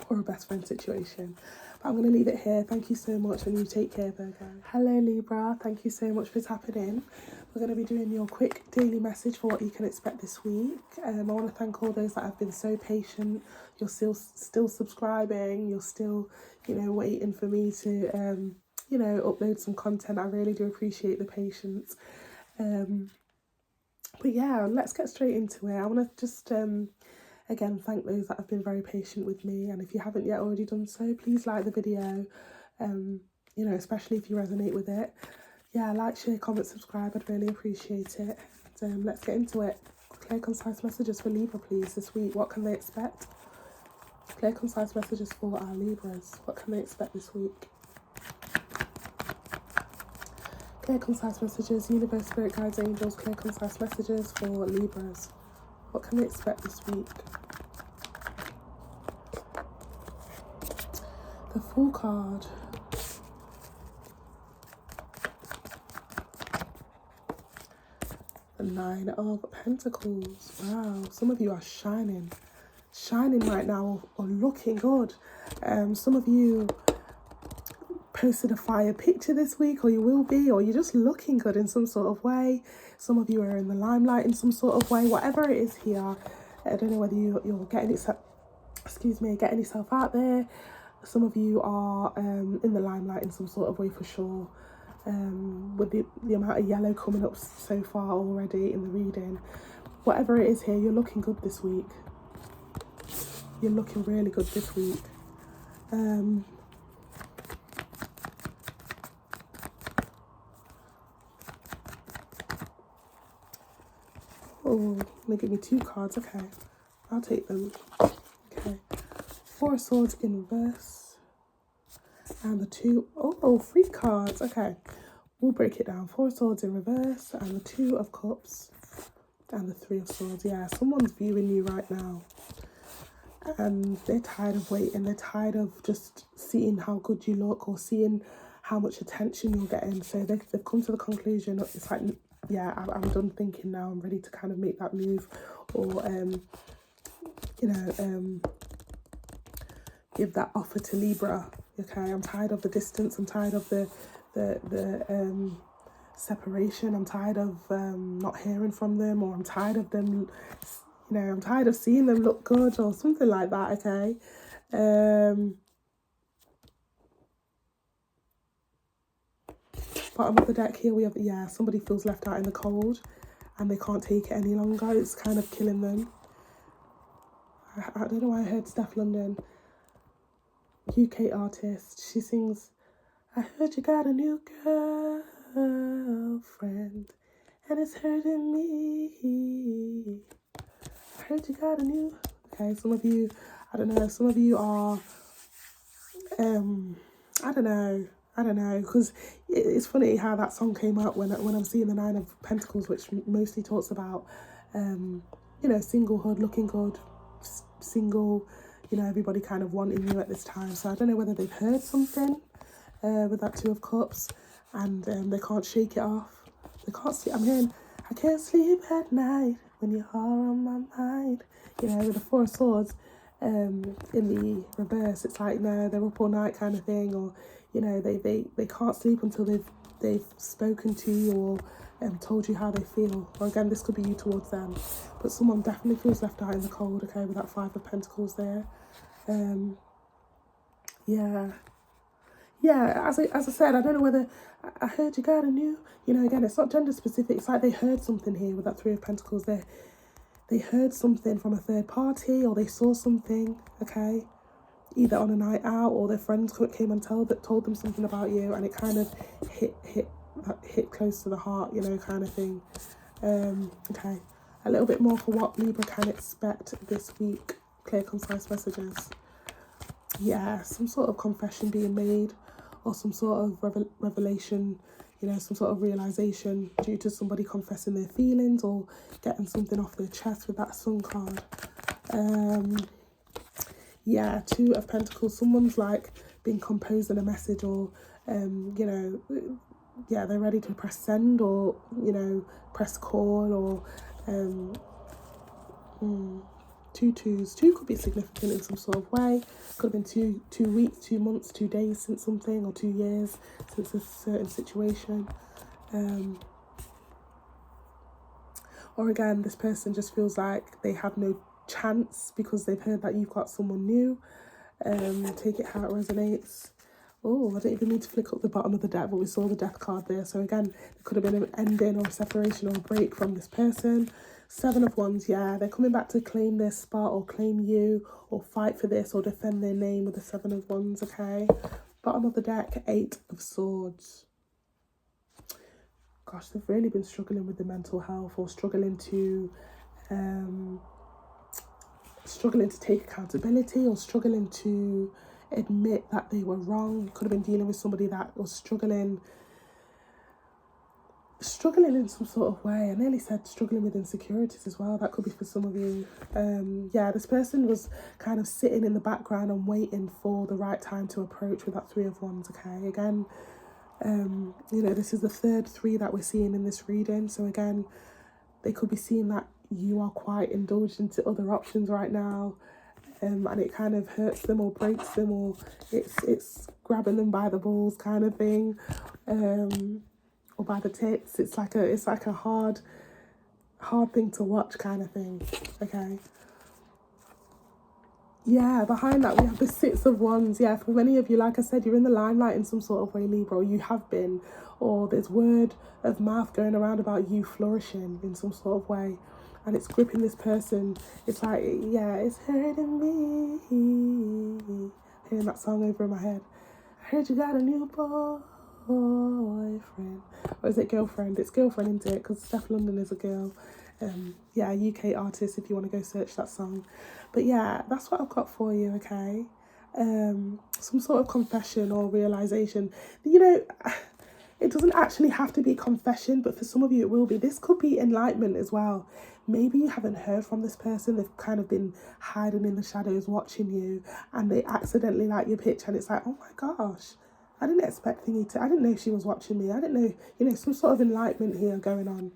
or a best friend situation. But I'm going to leave it here. Thank you so much, and you take care, Virgo. Hello, Libra. Thank you so much for tapping in. We're going to be doing your quick daily message for what you can expect this week. I want to thank all those that have been so patient. You're still subscribing. You're still, waiting for me to, upload some content. I really do appreciate the patience. But yeah, let's get straight into it. I want to just again thank those that have been very patient with me, and if you haven't yet already done so, please like the video, especially if you resonate with it. Yeah, like, share, comment, subscribe, I'd really appreciate it. And let's get into it. Clear, concise messages for Libra, please, this week. What can they expect? Clear, concise messages for our Libras. What can they expect this week? Clear, concise messages, universe, spirit guides, angels. Clear, concise messages for Libras. What can they expect this week? The Fool card. The Nine of Pentacles. Wow, some of you are shining right now, or looking good. Some of you posted a fire picture this week, or you will be, or you're just looking good in some sort of way. Some of you are in the limelight in some sort of way. Whatever it is here, I don't know whether you're getting yourself out there. Some of you are in the limelight in some sort of way for sure. With the amount of yellow coming up so far already in the reading. Whatever it is here, you're looking good this week. You're looking really good this week. Oh, they give me 2 cards. Okay, I'll take them. Okay, 4 of Swords in reverse, and the 2. Oh, 3 cards. Okay, we'll break it down. 4 of Swords in reverse, and the 2 of Cups, and the 3 of Swords. Yeah, someone's viewing you right now, and they're tired of waiting. They're tired of just seeing how good you look, or seeing how much attention you're getting. So they've come to the conclusion, it's like, yeah, I'm done thinking now. I'm ready to kind of make that move, or give that offer to Libra. Okay, I'm tired of the distance. I'm tired of the separation. I'm tired of not hearing from them, or I'm tired of them. I'm tired of seeing them look good, or something like that. Okay. Bottom of the deck here we have, yeah, somebody feels left out in the cold and they can't take it any longer. It's kind of killing them. I don't know why I heard Steph London, UK artist. She sings, I heard you got a new girlfriend and it's hurting me. I heard you got a new... Okay, some of you, I don't know, some of you are, I don't know, because it's funny how that song came out when I'm seeing the 9 of Pentacles, which mostly talks about, singlehood, looking good, single, everybody kind of wanting you at this time. So I don't know whether they've heard something with that 2 of Cups, and they can't shake it off. They can't see. I'm hearing, I can't sleep at night when you're on my mind. With the 4 of Swords in the reverse, it's like, no, they're up all night kind of thing, or they can't sleep until they've spoken to you, or told you how they feel. Or again, this could be you towards them, but someone definitely feels left out in the cold. Okay, with that 5 of Pentacles there. Yeah, as I said, I don't know whether I heard you got a new, again, it's not gender specific. It's like they heard something here with that 3 of Pentacles there. They heard something from a third party, or they saw something, okay, either on a night out, or their friends came and told them something about you, and it kind of hit close to the heart, kind of thing. Okay, a little bit more for what Libra can expect this week. Clear, concise messages. Yeah, some sort of confession being made, or some sort of revelation, you know, some sort of realisation due to somebody confessing their feelings or getting something off their chest with that Sun card. Yeah, Two of Pentacles. Someone's like been composing a message, or you know, yeah, they're ready to press send, or you know, press call, or two twos. Two could be significant in some sort of way. Could have been 2 weeks, 2 months, 2 days since something, or 2 years since a certain situation. Or again, this person just feels like they have no chance because they've heard that you've got someone new. Take it how it resonates. Oh, I don't even need to flick up the bottom of the deck, but we saw the death card there. So again, there could have been an ending or a separation or a break from this person. 7 of Wands, yeah, they're coming back to claim their spot or claim you or fight for this or defend their name with the 7 of Wands, okay? Bottom of the deck, 8 of Swords. Gosh, they've really been struggling with the mental health, or struggling to take accountability, or struggling to admit that they were wrong. You could have been dealing with somebody that was struggling in some sort of way. I nearly said struggling with insecurities as well. That could be for some of you. Yeah, this person was kind of sitting in the background and waiting for the right time to approach with that 3 of Wands, okay? Again, you know, this is the third 3 that we're seeing in this reading. So again, they could be seeing that you are quite indulged into other options right now, and it kind of hurts them or breaks them, or it's grabbing them by the balls kind of thing, or by the tits. It's like a hard thing to watch kind of thing, okay? Yeah, behind that we have the 6 of Wands. Yeah, for many of you, like I said, you're in the limelight in some sort of way, Libra, or you have been, or there's word of mouth going around about you flourishing in some sort of way, and it's gripping this person. It's like, yeah, it's hurting me. Hearing that song over in my head. I heard you got a new boyfriend. Or is it girlfriend? It's girlfriend, isn't it? Because Steph London is a girl. Yeah, UK artist, if you want to go search that song. But yeah, that's what I've got for you, okay? Some sort of confession or realization. You know, it doesn't actually have to be confession, but for some of you it will be. This could be enlightenment as well. Maybe you haven't heard from this person. They've kind of been hiding in the shadows watching you, and they accidentally like your picture, and it's like, oh my gosh, I didn't expect thingy to, I didn't know she was watching me. I didn't know, you know, some sort of enlightenment here going on.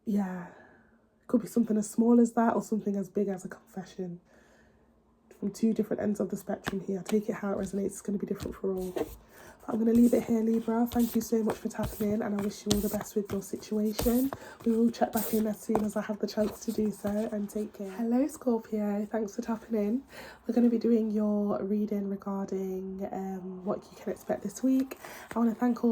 Yeah, it could be something as small as that or something as big as a confession. From 2 different ends of the spectrum here. Take it how it resonates. It's going to be different for all. But I'm going to leave it here, Libra. Thank you so much for tapping in, and I wish you all the best with your situation. We will check back in as soon as I have the chance to do so, and take care. Hello, Scorpio. Thanks for tapping in. We're going to be doing your reading regarding what you can expect this week. I want to thank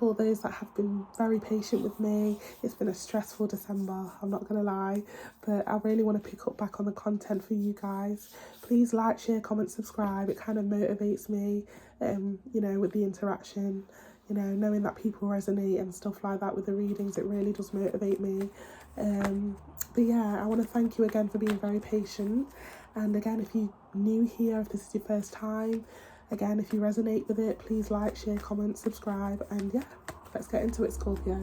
all those that have been very patient with me. It's been a stressful December, I'm not going to lie, but I really want to pick up back on the content for you guys. Please like, share, comment, subscribe. It kind of motivates me, you know, with the interaction, you know, knowing that people resonate and stuff like that with the readings. It really does motivate me. But yeah, I want to thank you again for being very patient. And again, if you're new here, if this is your first time, again, if you resonate with it, please like, share, comment, subscribe. And yeah, let's get into it, Scorpio.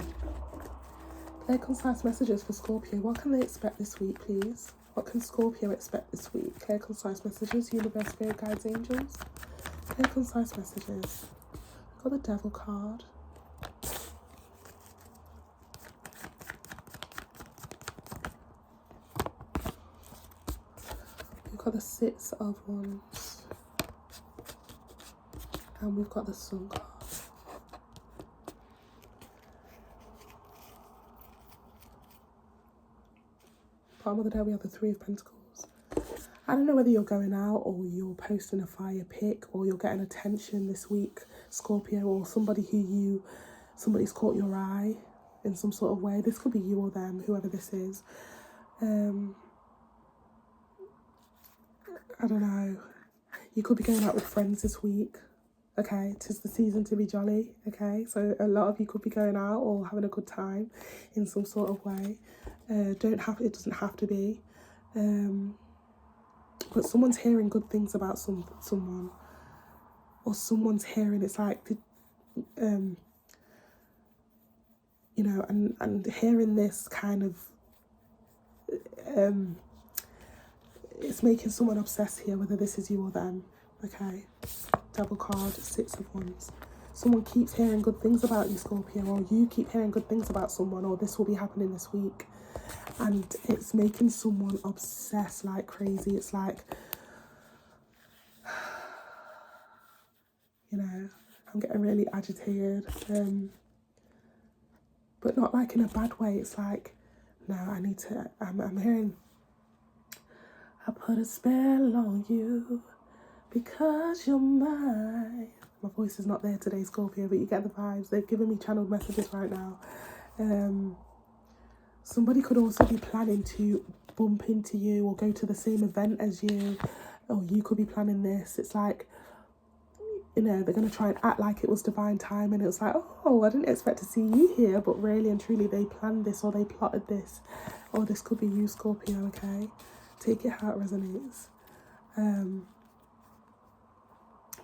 Clear, concise messages for Scorpio. What can they expect this week, please? What can Scorpio expect this week? Clear, concise messages, universe, spirit, guides, angels. Clear, concise messages. Got the Devil card. We've got the 6 of Wands. And we've got the Sun card. Bottom of the deck, we have the 3 of Pentacles. I don't know whether you're going out or you're posting a fire pic or you're getting attention this week, Scorpio, or somebody's caught your eye in some sort of way. This could be you or them, whoever this is. I don't know. You could be going out with friends this week. Okay, 'tis the season to be jolly. Okay, so a lot of you could be going out or having a good time in some sort of way. It doesn't have to be. But someone's hearing good things about someone. or someone's hearing, it's like, you know, and hearing this kind of, it's making someone obsessed here, whether this is you or them, okay? Devil card, Six of Wands. Someone keeps hearing good things about you, Scorpio, or you keep hearing good things about someone, or this will be happening this week. And it's making someone obsessed like crazy. It's like, you know, I'm getting really agitated. But not like in a bad way. It's like, no, I need to, I'm hearing, I put a spell on you because you're mine. My voice is not there today, Scorpio, but you get the vibes. They've given me channeled messages right now. Somebody could also be planning to bump into you or go to the same event as you, or you could be planning this. It's like, you know, they're going to try and act like it was divine time, and it was like, oh, I didn't expect to see you here, but really and truly they planned this, or they plotted this, or this could be you, Scorpio, okay? Take it how it resonates.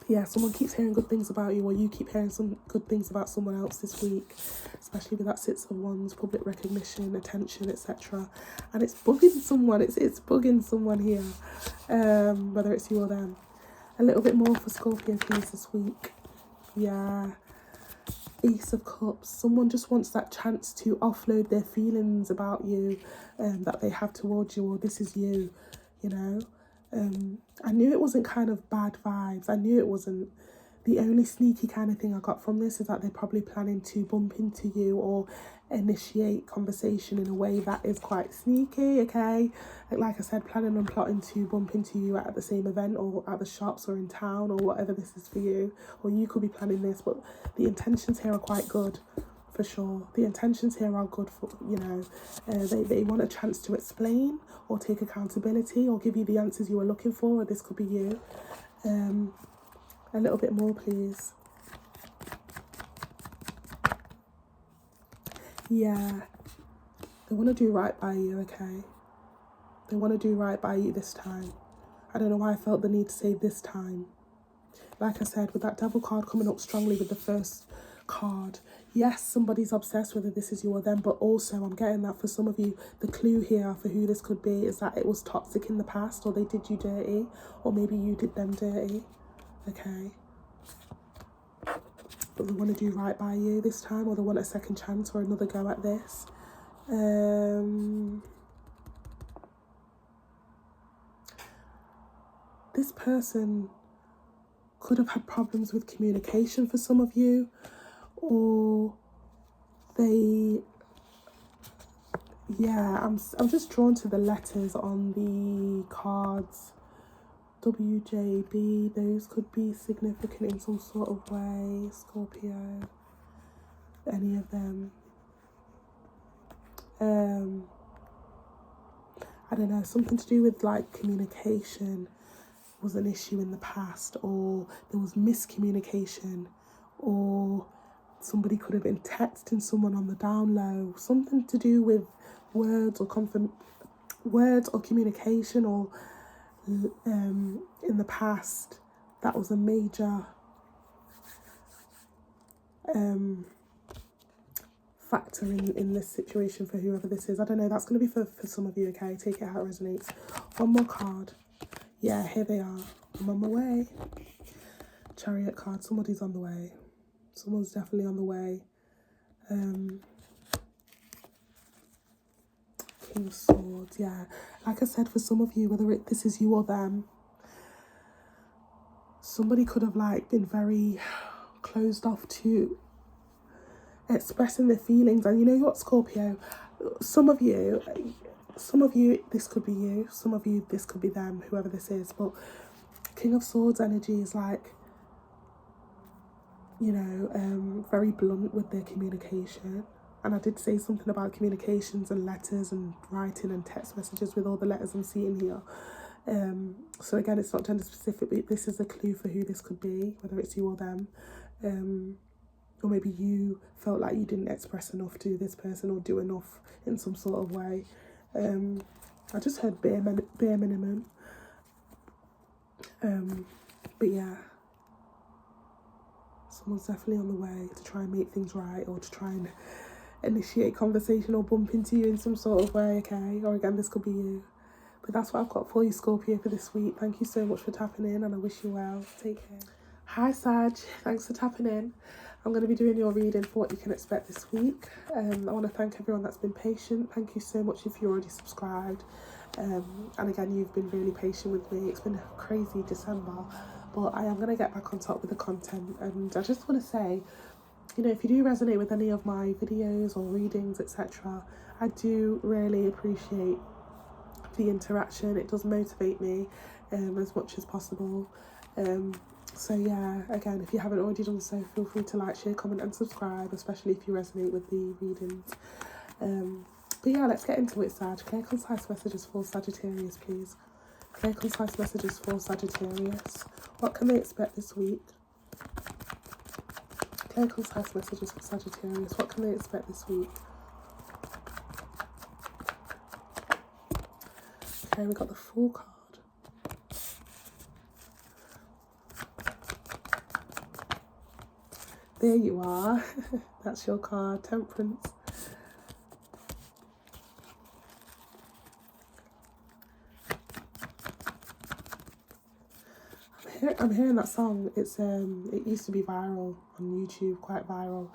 Yeah, someone keeps hearing good things about you, or you keep hearing some good things about someone else this week, especially with that Six of Wands, public recognition, attention, etc. And it's bugging someone, it's bugging someone here, whether it's you or them. A little bit more for Scorpio, please, this week. Yeah. Ace of Cups. Someone just wants that chance to offload their feelings about you, that they have towards you, or this is you, you know. I knew it wasn't kind of bad vibes. I knew it wasn't. The only sneaky kind of thing I got from this is that they're probably planning to bump into you or initiate conversation in a way that is quite sneaky, okay? Like I said, planning and plotting to bump into you at the same event or at the shops or in town or whatever this is for you. Or you could be planning this, but the intentions here are quite good. For sure, the intentions here are good for, you know, they want a chance to explain or take accountability or give you the answers you were looking for, or this could be you. A little bit more, please. Yeah, they want to do right by you, okay? They want to do right by you this time. I don't know why I felt the need to say this time. Like I said, with that Devil card coming up strongly with the first card, yes, somebody's obsessed, whether this is you or them, but also I'm getting that for some of you, the clue here for who this could be is that it was toxic in the past, or they did you dirty, or maybe you did them dirty, okay? But they want to do right by you this time, or they want a second chance or another go at this. This person could have had problems with communication for some of you, or they, yeah, I'm just drawn to the letters on the cards. WJB, those could be significant in some sort of way. Scorpio, any of them. I don't know, something to do with like communication was an issue in the past, or there was miscommunication, or somebody could have been texting someone on the down low, something to do with words or words or communication, or in the past that was a major factor in this situation for whoever this is. I don't know, that's going to be for some of you, okay? Take it how it resonates. One more card. Yeah, here they are. I'm on my way. Chariot card. Somebody's on the way. Someone's definitely on the way. King of Swords, yeah. Like I said, for some of you, whether this is you or them, somebody could have like been very closed off to expressing their feelings. And you know what, Scorpio, some of you, this could be you, some of you, this could be them, whoever this is. But King of Swords energy is like, you know, very blunt with their communication. And I did say something about communications and letters and writing and text messages with all the letters I'm seeing here. So again, it's not gender specific, but this is a clue for who this could be, whether it's you or them. Or maybe you felt like you didn't express enough to this person or do enough in some sort of way. I just heard bare minimum. But yeah. someone's definitely on the way to try and make things right, or to try and initiate conversation or bump into you in some sort of way, okay? Or again, this could be you. But that's what I've got for you, Scorpio, for this week. Thank you so much for tapping in, and I wish you well. Take care. Hi, Sag. Thanks for tapping in. I'm going to be doing your reading for what you can expect this week. I want to thank everyone that's been patient. Thank you so much if you're already subscribed. And again, you've been really patient with me. It's been a crazy December, but I am going to get back on top with the content. And I just want to say, you know, if you do resonate with any of my videos or readings, etc., I do really appreciate the interaction. It does motivate me as much as possible. So yeah, again, if you haven't already done so, feel free to like, share, comment and subscribe, especially if you resonate with the readings. But yeah, let's get into it, Sag. Clear, concise messages for Sagittarius, please. Clear, concise messages for Sagittarius. What can they expect this week? Clear, concise messages for Sagittarius. What can they expect this week? Okay, we got the Fool card. There you are. That's your card, Temperance. I'm hearing that song. It's it used to be viral on YouTube, quite viral.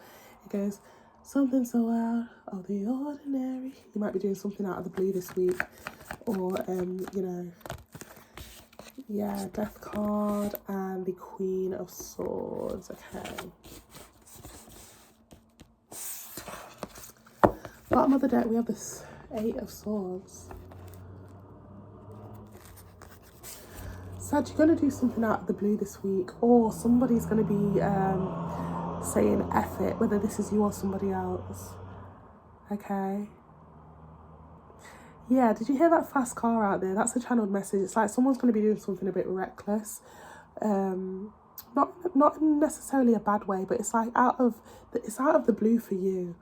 It goes, something so out of the ordinary. You might be doing something out of the blue this week, or you know, yeah, Death card and the Queen of Swords. Okay. Bottom of the deck, we have this Eight of Swords. Sag, you're going to do something out of the blue this week, or somebody's going to be saying F it, whether this is you or somebody else. Okay. Yeah, did you hear that fast car out there? That's a channeled message. It's like someone's going to be doing something a bit reckless. Not necessarily a bad way, but it's like out of the blue for you.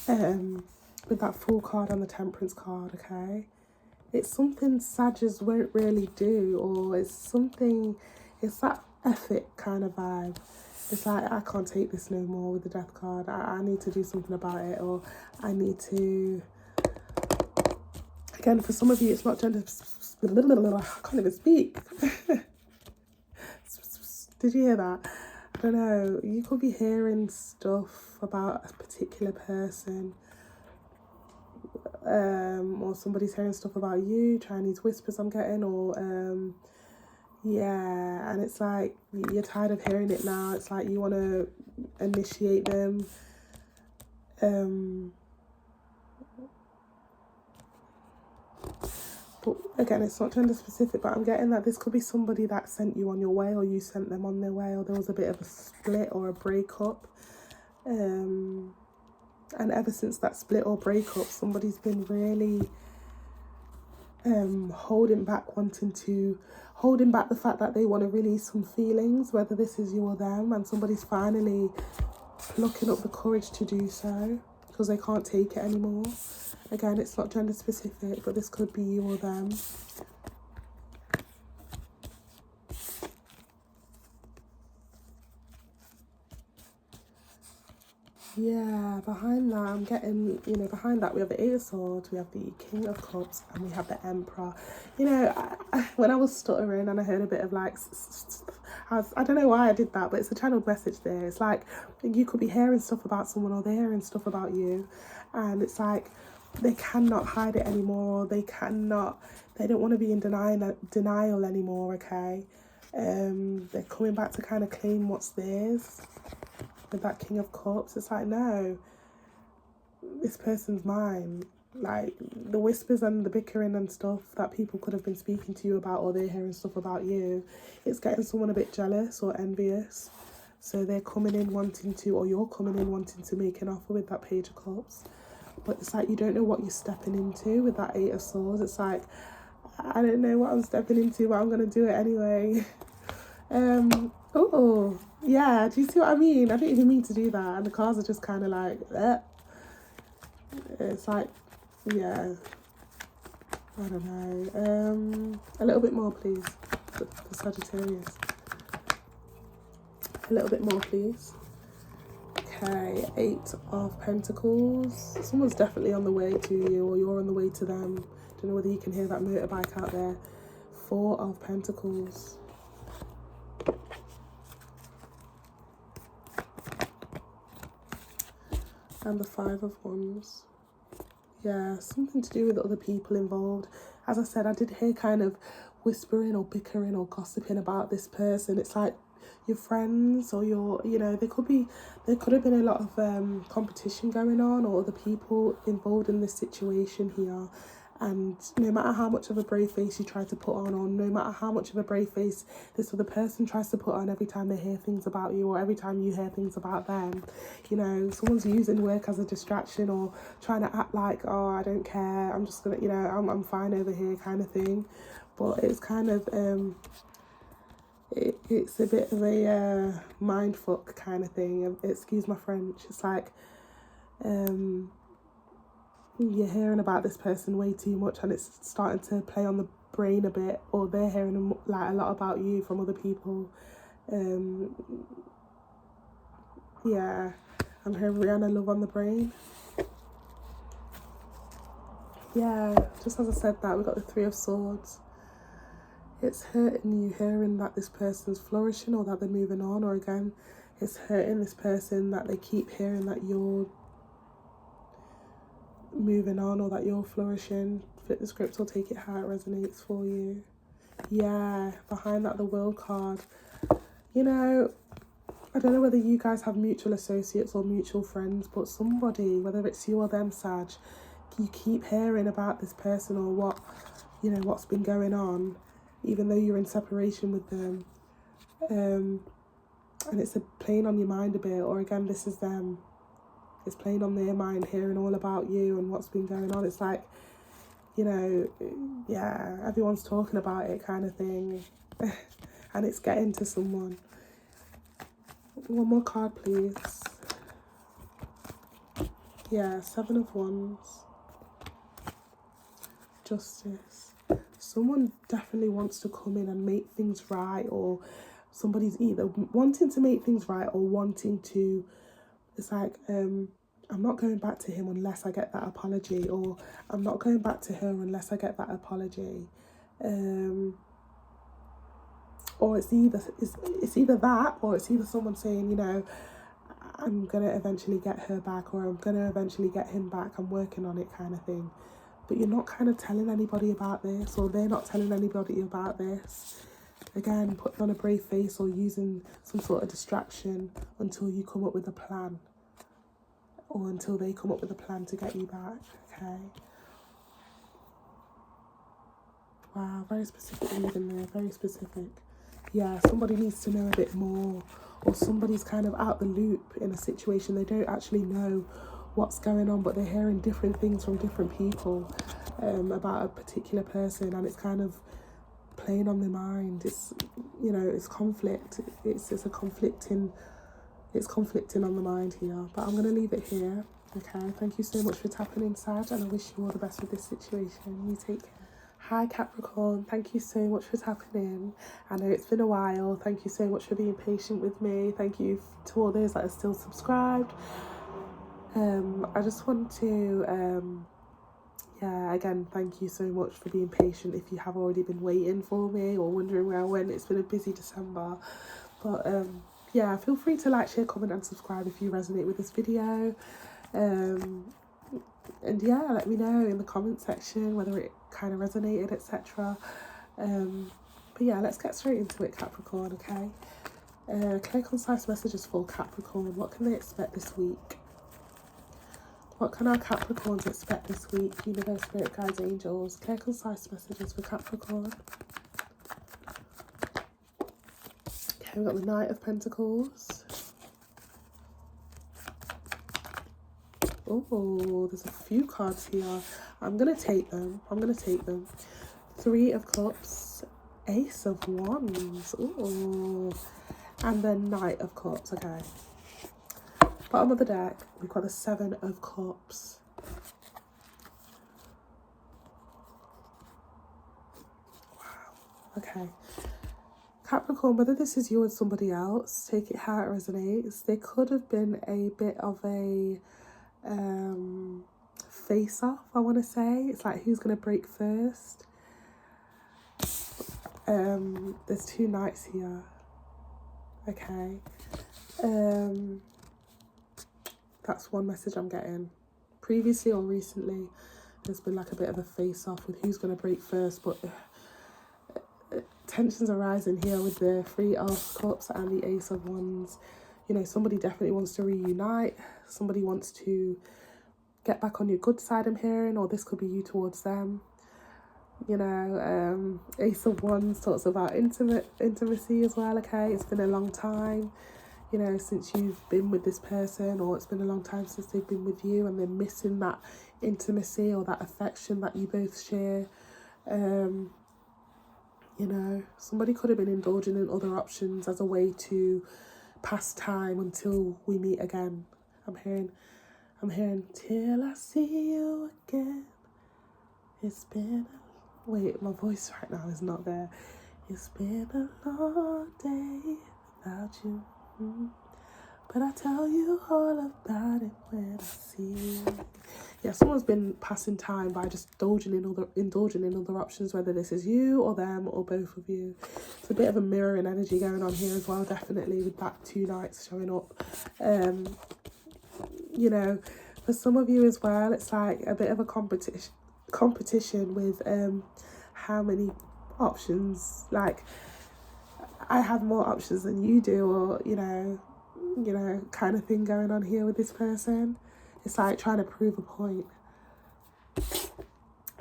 With that Fool card and the Temperance card, okay? It's something Sagittarius won't really do, or it's that effort kind of vibe. It's like, I can't take this no more with the Death card. I need to do something about it, or I need to... Again, for some of you, it's not gender... I can't even speak. Did you hear that? I don't know. You could be hearing stuff about a particular person. Or somebody's hearing stuff about you, Chinese whispers I'm getting, or yeah, and it's like you're tired of hearing it now. It's like you want to initiate them. But again, it's not gender specific, but I'm getting that this could be somebody that sent you on your way, or you sent them on their way, or there was a bit of a split or a breakup. And ever since that split or breakup, somebody's been really holding back the fact that they want to release some feelings, whether this is you or them, and somebody's finally plucking up the courage to do so because they can't take it anymore. Again, it's not gender specific, but this could be you or them. Yeah, behind that, I'm getting, you know, behind that we have the Eight of Swords, we have the King of Cups, and we have the Emperor. You know, when I was stuttering and I heard a bit of like, I don't know why I did that, but it's a channeled message there. It's like, you could be hearing stuff about someone, or they're hearing stuff about you, and it's like, they cannot hide it anymore, they don't want to be in denial anymore, okay? They're coming back to kind of claim what's theirs. With that King of Cups, it's like, no, this person's mine. Like, the whispers and the bickering and stuff that people could have been speaking to you about, or they're hearing stuff about you, it's getting someone a bit jealous or envious. So they're coming in wanting to, or you're coming in wanting to make an offer with that Page of Cups. But it's like, you don't know what you're stepping into with that Eight of Swords. It's like, I don't know what I'm stepping into, but I'm going to do it anyway. Oh, yeah, do you see what I mean? I didn't even mean to do that, and the cards are just kind of like, it's like, yeah, I don't know. A little bit more, please, for Sagittarius. A little bit more, please. Okay, 8 of Pentacles. Someone's definitely on the way to you, or you're on the way to them. Don't know whether you can hear that motorbike out there. 4 of Pentacles. And the 5 of Wands. Yeah, something to do with other people involved. As I said, I did hear kind of whispering or bickering or gossiping about this person. It's like your friends or your, you know, there could have been a lot of competition going on, or other people involved in this situation here. And no matter how much of a brave face you try to put on, or no matter how much of a brave face this other person tries to put on every time they hear things about you, or every time you hear things about them, you know, someone's using work as a distraction, or trying to act like, oh, I don't care, I'm just gonna, you know, I'm fine over here kind of thing. But it's kind of it's a bit of a mind fuck kind of thing. Excuse my French. It's like you're hearing about this person way too much, and it's starting to play on the brain a bit, or they're hearing like a lot about you from other people. Yeah, I'm hearing Rihanna Love on the Brain. Yeah, just as I said that, we got the 3 of Swords. It's hurting you hearing that this person's flourishing, or that they're moving on, or again, it's hurting this person that they keep hearing that you're moving on, or that you're flourishing. Flip the script or take it how it resonates for you. Yeah, behind that, the World card. You know, I don't know whether you guys have mutual associates or mutual friends, but somebody, whether it's you or them, Sag, you keep hearing about this person, or what, you know, what's been going on, even though you're in separation with them. And it's playing on your mind a bit, or again, this is them. It's playing on their mind, hearing all about you and what's been going on. It's like, you know, yeah, everyone's talking about it kind of thing. And it's getting to someone. One more card, please. Yeah, 7 of Wands. Justice. Someone definitely wants to come in and make things right, or somebody's either wanting to make things right or wanting to, it's like, I'm not going back to him unless I get that apology, or I'm not going back to her unless I get that apology. Or it's either that, or it's either someone saying, you know, I'm gonna eventually get her back, or I'm gonna eventually get him back, I'm working on it kind of thing. But you're not kind of telling anybody about this, or they're not telling anybody about this. Again, putting on a brave face or using some sort of distraction until you come up with a plan, or until they come up with a plan to get you back. Okay. Wow, very specific reading there, very specific. Yeah, somebody needs to know a bit more, or somebody's kind of out the loop in a situation. They don't actually know what's going on, but they're hearing different things from different people about a particular person, and it's kind of playing on their mind. It's, you know, it's conflict. It's conflicting on the mind here. But I'm going to leave it here. Okay, thank you so much for tapping in, Sag, and I wish you all the best with this situation. You take care. Hi Capricorn, thank you so much for tapping in. I know it's been a while. Thank you so much for being patient with me. Thank you to all those that are still subscribed. I just want to yeah, again, thank you so much for being patient. If you have already been waiting for me or wondering where I went, it's been a busy December. But yeah, feel free to like, share, comment and subscribe if you resonate with this video. And yeah, let me know in the comment section whether it kind of resonated, etc. But yeah, let's get straight into it, Capricorn, okay? Clear, concise messages for Capricorn. What can they expect this week? What can our Capricorns expect this week? Universe, Spirit, Guides, Angels. Clear, concise messages for Capricorn. Okay, we've got the Knight of Pentacles. Oh, there's a few cards here. I'm going to take them. 3 of Cups. Ace of Wands. Ooh. And the Knight of Cups. Okay. Bottom of the deck, we've got the 7 of Cups. Wow. Okay. Capricorn, whether this is you or somebody else, take it how it resonates. There could have been a bit of a face off, I want to say. It's like, who's going to break first? There's 2 knights here. Okay. That's one message I'm getting. Previously or recently, there's been like a bit of a face off with who's going to break first, but tensions are rising here with the 3 of Cups and the Ace of Wands. You know, somebody definitely wants to reunite. Somebody wants to get back on your good side, I'm hearing, or this could be you towards them. You know, Ace of Wands talks about intimacy as well, okay? It's been a long time, you know, since you've been with this person, or it's been a long time since they've been with you, and they're missing that intimacy or that affection that you both share. You know, somebody could have been indulging in other options as a way to pass time until we meet again. I'm hearing, till I see you again. It's been wait, my voice right now is not there. It's been a long day without you. But I tell you all about it when I see you. Yeah, someone's been passing time by just indulging in other options, whether this is you or them or both of you. It's a bit of a mirroring energy going on here as well, definitely, with that 2 knights showing up. You know, for some of you as well, it's like a bit of a competition with how many options. Like, I have more options than you do, or you know, kind of thing going on here with this person. It's like trying to prove a point.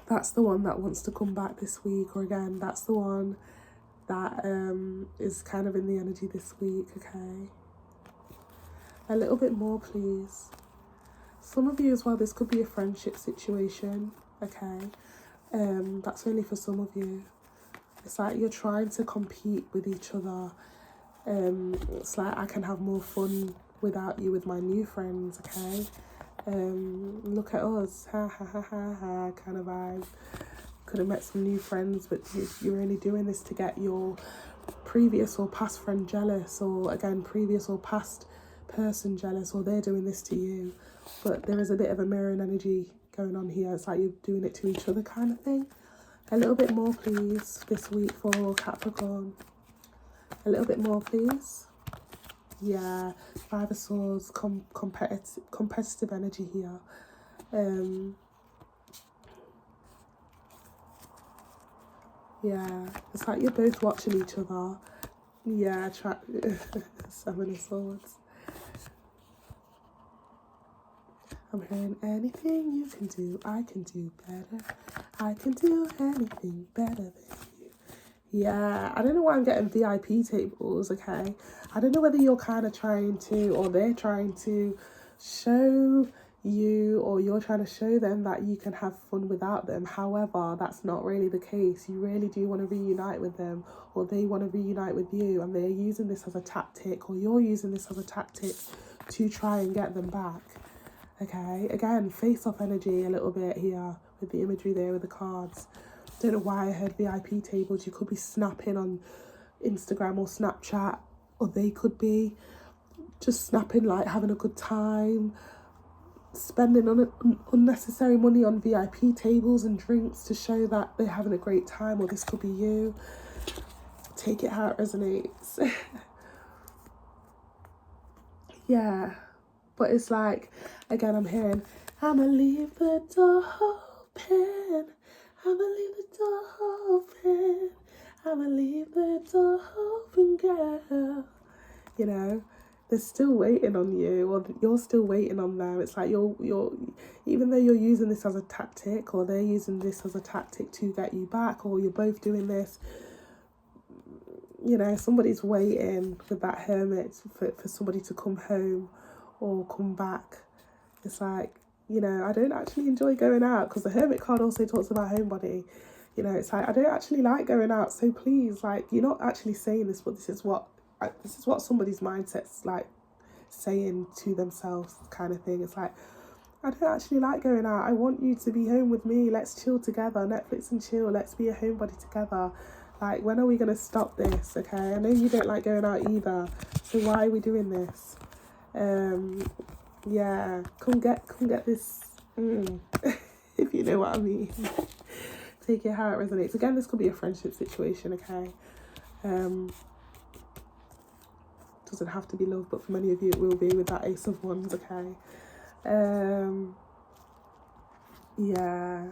That's the one that wants to come back this week, or again, that's the one that is kind of in the energy this week, okay? A little bit more, please. Some of you as well, this could be a friendship situation, okay? That's only for some of you. It's like you're trying to compete with each other. It's like, I can have more fun without you with my new friends, okay? Look at us, ha ha ha ha ha, kind of vibe. Could have met some new friends, but you're only doing this to get your previous or past friend jealous, or again, previous or past person jealous, or they're doing this to you. But there is a bit of a mirroring energy going on here. It's like you're doing it to each other kind of thing. A little bit more, please, this week for Capricorn. A little bit more, please. Yeah, 5 of Swords, competitive energy here. Yeah, it's like you're both watching each other. Yeah, 7 of Swords. I'm hearing, anything you can do, I can do better. I can do anything better than you. Yeah, I don't know why I'm getting VIP tables, okay? I don't know whether you're kind of trying to, or they're trying to show you, or you're trying to show them that you can have fun without them. However, that's not really the case. You really do want to reunite with them, or they want to reunite with you, and they're using this as a tactic, or you're using this as a tactic to try and get them back. Okay, again, face-off energy a little bit here with the imagery there with the cards. Don't know why I heard VIP tables. You could be snapping on Instagram or Snapchat, or they could be just snapping, like having a good time, spending unnecessary money on VIP tables and drinks to show that they're having a great time, or this could be you. Take it how it resonates. Yeah. But it's like, again, I'm hearing, I'ma leave the door open. I'ma leave the door open. I'ma leave the door open, girl. You know, they're still waiting on you, or you're still waiting on them. It's like you're even though you're using this as a tactic, or they're using this as a tactic to get you back, or you're both doing this, you know, somebody's waiting with that Hermit for somebody to come home or come back. It's like, you know, I don't actually enjoy going out, because the Hermit card also talks about homebody. You know, it's like, I don't actually like going out, so please, like, you're not actually saying this, but this is what somebody's mindset's like saying to themselves, kind of thing. It's like, I don't actually like going out. I want you to be home with me. Let's chill together, Netflix and chill. Let's be a homebody together. Like, when are we going to stop this, okay? I know you don't like going out either, so why are we doing this? Yeah, come get this, if you know what I mean. Take it how it resonates. Again, this could be a friendship situation, okay? Doesn't have to be love, but for many of you it will be with that Ace of Wands, okay? Yeah.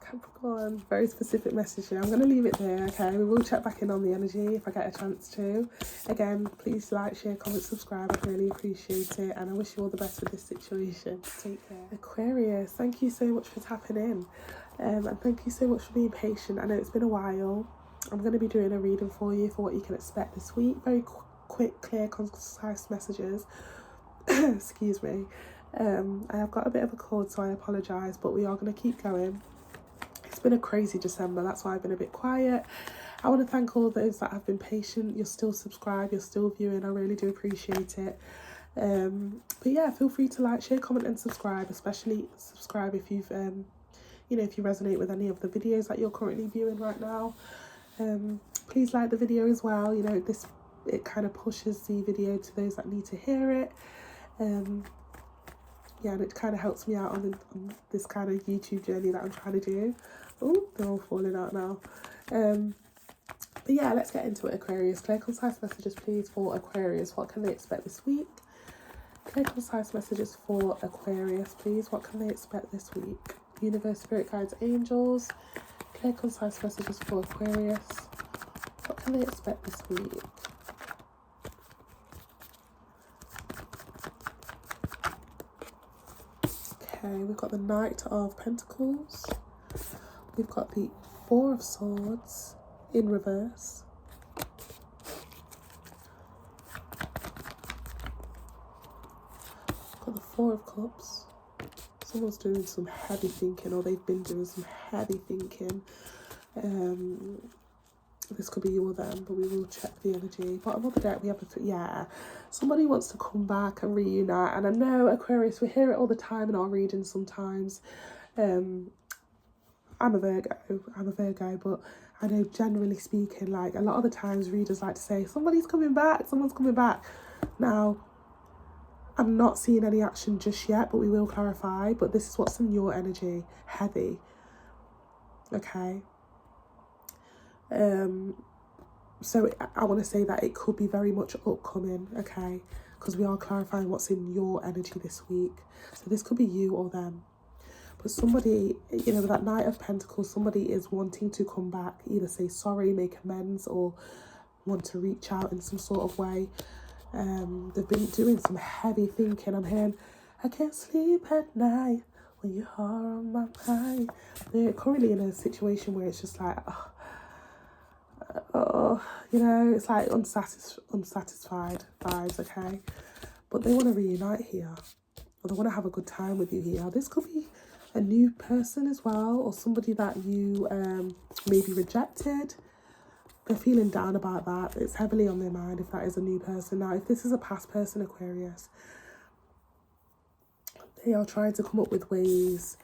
Capricorn, very specific message here. I'm going to leave it there, okay? We will check back in on the energy if I get a chance to. Again, please like, share, comment, subscribe. I'd really appreciate it. And I wish you all the best with this situation. Take care. Aquarius, thank you so much for tapping in. And thank you so much for being patient. I know it's been a while. I'm going to be doing a reading for you for what you can expect this week. Very quick, clear, concise messages. Excuse me. I have got a bit of a cold, so I apologise, but we are going to keep going. It's been a crazy December, that's why I've been a bit quiet. I want to thank all those that have been patient. You're still subscribed, you're still viewing. I really do appreciate it. But yeah, feel free to like, share, comment and subscribe, especially subscribe if you've if you resonate with any of the videos that you're currently viewing right now. Please like the video as well. It kind of pushes the video to those that need to hear it. Yeah, and it kind of helps me out on this kind of YouTube journey that I'm trying to do. Oh, they're all falling out now. But yeah, let's get into it, Aquarius. Clear, concise messages, please, for Aquarius. What can they expect this week? Clear, concise messages for Aquarius, please. What can they expect this week? Universe, spirit guides, angels. Clear, concise messages for Aquarius. What can they expect this week? Okay, we've got the Knight of Pentacles. We've got the Four of Swords in reverse. We've got the Four of Cups. Someone's doing some heavy thinking, or they've been doing some heavy thinking. This could be you or them, but we will check the energy. Bottom of the deck, we have somebody wants to come back and reunite. And I know, Aquarius, we hear it all the time in our readings sometimes. I'm a Virgo, but I know, generally speaking, like, a lot of the times readers like to say, somebody's coming back, someone's coming back. Now, I'm not seeing any action just yet, but we will clarify. But this is what's in your energy, heavy. Okay. So I want to say that it could be very much upcoming, okay? Because we are clarifying what's in your energy this week. So this could be you or them. But somebody, with that Knight of Pentacles, somebody is wanting to come back, either say sorry, make amends, or want to reach out in some sort of way. They've been doing some heavy thinking. I'm hearing, I can't sleep at night when you are on my mind. They're currently in a situation where it's just like, it's like unsatisfied vibes, okay? But they want to reunite here, or they want to have a good time with you here. This could be a new person as well, or somebody that you maybe rejected. They're feeling down about that. It's heavily on their mind if that is a new person. Now, if this is a past person, Aquarius, they are trying to come up with ways.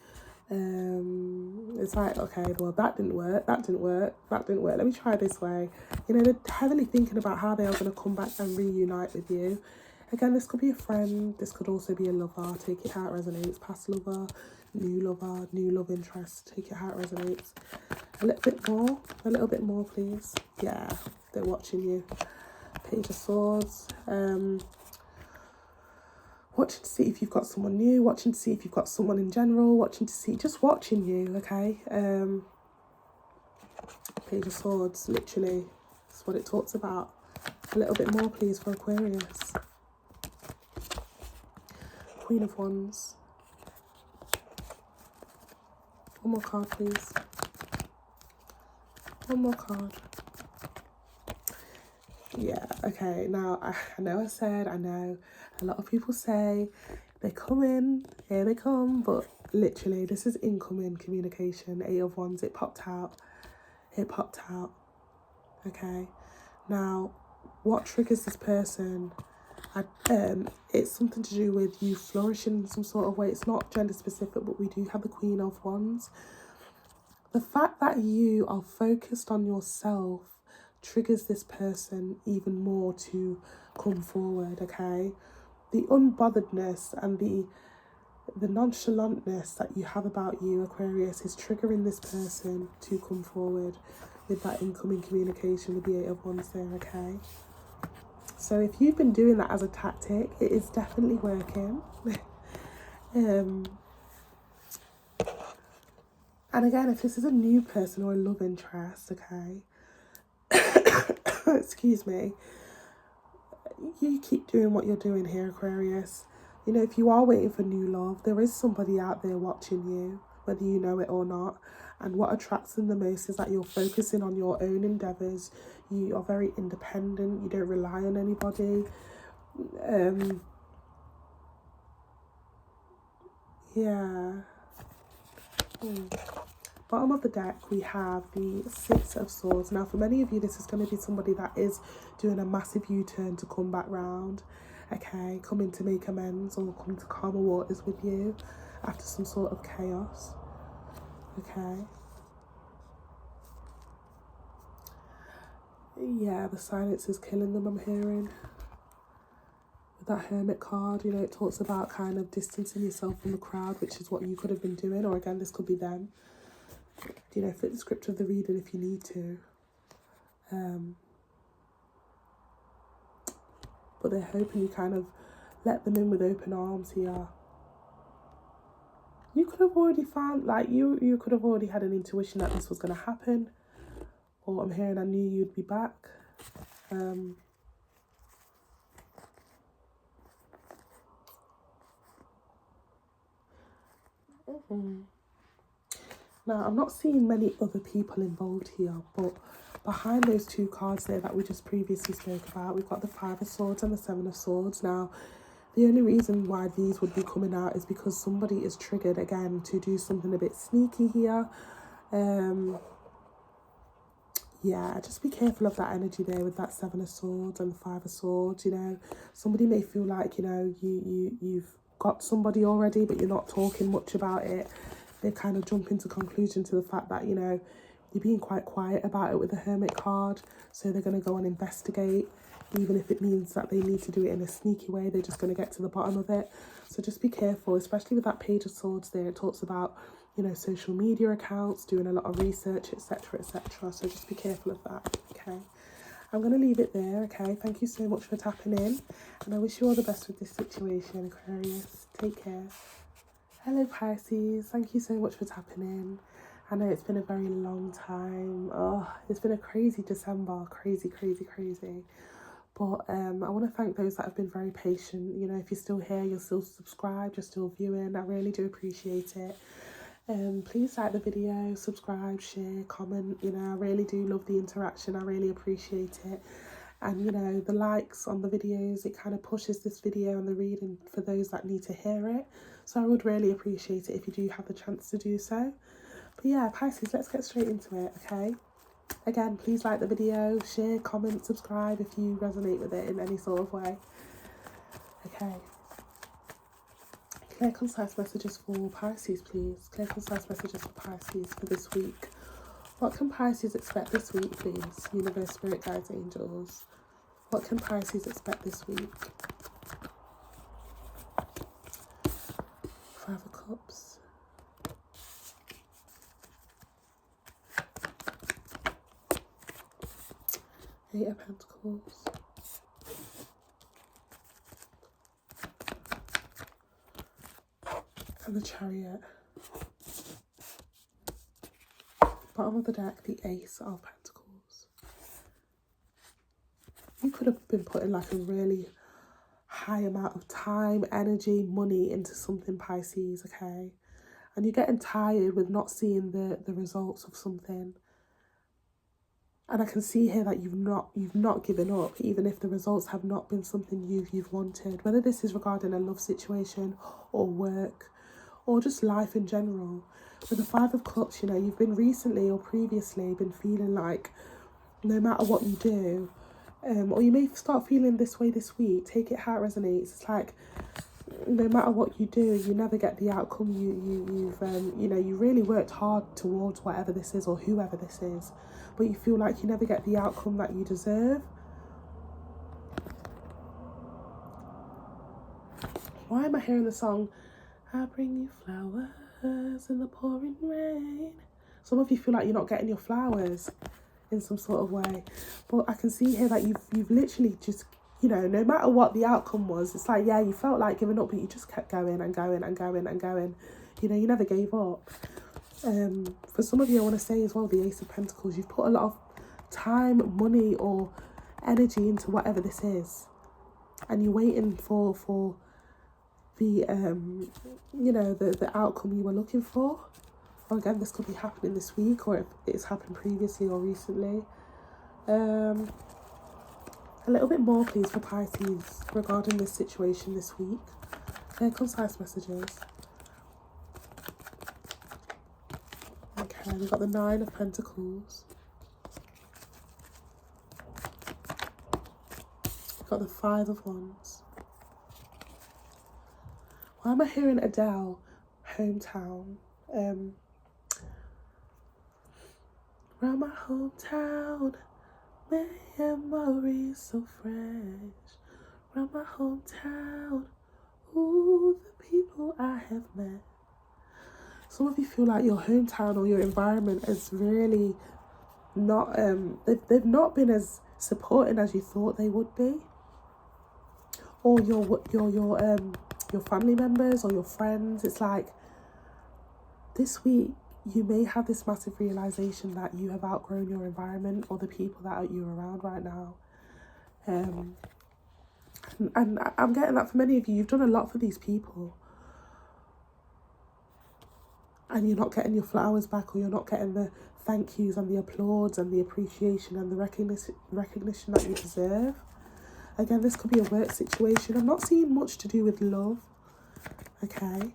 It's like, okay, well, that didn't work, let me try this way. They're heavily thinking about how they are going to come back and reunite with you. Again, this could be a friend, this could also be a lover. Take it how it resonates. Past lover, new love interest. Take it how it resonates. A little bit more, please. Yeah, they're watching you. Page of Swords. Watching to see if you've got someone new, watching to see if you've got someone in general, just watching you, okay? Page of Swords, literally, that's what it talks about. A little bit more, please, for Aquarius. Queen of Wands. One more card, please. One more card. Yeah, okay, now, I know a lot of people say they come in, here they come, but literally, this is incoming communication. Eight of Wands, it popped out, okay? Now, what triggers this person? It's something to do with you flourishing in some sort of way. It's not gender specific, but we do have the Queen of Wands. The fact that you are focused on yourself triggers this person even more to come forward, okay? The unbotheredness and the nonchalantness that you have about you, Aquarius, is triggering this person to come forward with that incoming communication with the Eight of Wands there, okay? So if you've been doing that as a tactic, it is definitely working. And again, if this is a new person or a love interest, okay, excuse me, you keep doing what you're doing here, Aquarius. You know, if you are waiting for new love, there is somebody out there watching you, whether you know it or not. And what attracts them the most is that you're focusing on your own endeavours. You are very independent. You don't rely on anybody. Yeah. Bottom of the deck, we have the Six of Swords. Now, for many of you, this is going to be somebody that is doing a massive U-turn to come back round, okay, coming to make amends or coming to calmer waters with you after some sort of chaos, okay. Yeah, the silence is killing them, I'm hearing. With that Hermit card, you know, it talks about kind of distancing yourself from the crowd, which is what you could have been doing, or again, this could be them. You know, flip the script of the reading if you need to. But they're hoping you kind of let them in with open arms here. You could have already found, like, you could have already had an intuition that this was going to happen. Or I'm hearing I knew you'd be back. Now, I'm not seeing many other people involved here, but behind those two cards there that we just previously spoke about, we've got the Five of Swords and the Seven of Swords. Now, the only reason why these would be coming out is because somebody is triggered, again, to do something a bit sneaky here. Yeah, just be careful of that energy there with that Seven of Swords and the Five of Swords, you know. Somebody may feel like, you know, you've got somebody already, but you're not talking much about it. They kind of jump into conclusion to the fact that, you know, you're being quite quiet about it with the Hermit card. So they're going to go and investigate, even if it means that they need to do it in a sneaky way. They're just going to get to the bottom of it. So just be careful, especially with that Page of Swords there. It talks about, you know, social media accounts, doing a lot of research, etc., etc. So just be careful of that, okay? I'm going to leave it there, okay? Thank you so much for tapping in. And I wish you all the best with this situation, Aquarius. Take care. Hello, Pisces. Thank you so much for tapping in. I know it's been a very long time. Oh, it's been a crazy December. Crazy, crazy, crazy. But I want to thank those that have been very patient. You know, if you're still here, you're still subscribed, you're still viewing. I really do appreciate it. Please like the video, subscribe, share, comment. You know, I really do love the interaction. I really appreciate it. And, you know, the likes on the videos, it kind of pushes this video and the reading for those that need to hear it. So I would really appreciate it if you do have the chance to do so. But yeah, Pisces, let's get straight into it, okay? Again, please like the video, share, comment, subscribe if you resonate with it in any sort of way. Okay. Clear, concise messages for Pisces, please. Clear, concise messages for Pisces for this week. What can Pisces expect this week, please? Universe, Spirit, Guides, Angels. What can Pisces expect this week? Five of Cups. Eight of Pentacles. And the Chariot. Bottom of the deck, the Ace of Pentacles. You could have been putting like a really high amount of time, energy, money into something, Pisces, okay? And you're getting tired with not seeing the results of something. And I can see here that you've not given up, even if the results have not been something you've wanted. Whether this is regarding a love situation or work or just life in general. With the Five of Cups, you know, you've been recently or previously been feeling like no matter what you do, Or you may start feeling this way this week. Take it how it resonates. It's like, no matter what you do, you never get the outcome you really worked hard towards whatever this is or whoever this is, but you feel like you never get the outcome that you deserve. Why am I hearing the song, I bring you flowers in the pouring rain? Some of you feel like you're not getting your flowers in some sort of way, but I can see here that you've literally just, no matter what the outcome was, it's like, yeah, you felt like giving up, but you just kept going and going and going and going. You never gave up. For some of you, I want to say as well, the Ace of Pentacles, you've put a lot of time, money or energy into whatever this is, and you're waiting for the the outcome you were looking for. Or again, this could be happening this week, or if it's happened previously or recently. A little bit more, please, for Pisces regarding this situation this week. Concise messages. Okay, we've got the 9 of Pentacles. We've got the 5 of Wands. Why am I hearing Adele, hometown? Round my hometown, memories so fresh. Round my hometown, ooh, the people I have met. Some of you feel like your hometown or your environment is really not, they've not been as supporting as you thought they would be. Or your family members or your friends. It's like, this week, you may have this massive realization that you have outgrown your environment or the people that you're around right now. And I'm getting that for many of you. You've done a lot for these people, and you're not getting your flowers back, or you're not getting the thank yous and the applauds and the appreciation and the recognition that you deserve. Again, this could be a work situation. I'm not seeing much to do with love. Okay.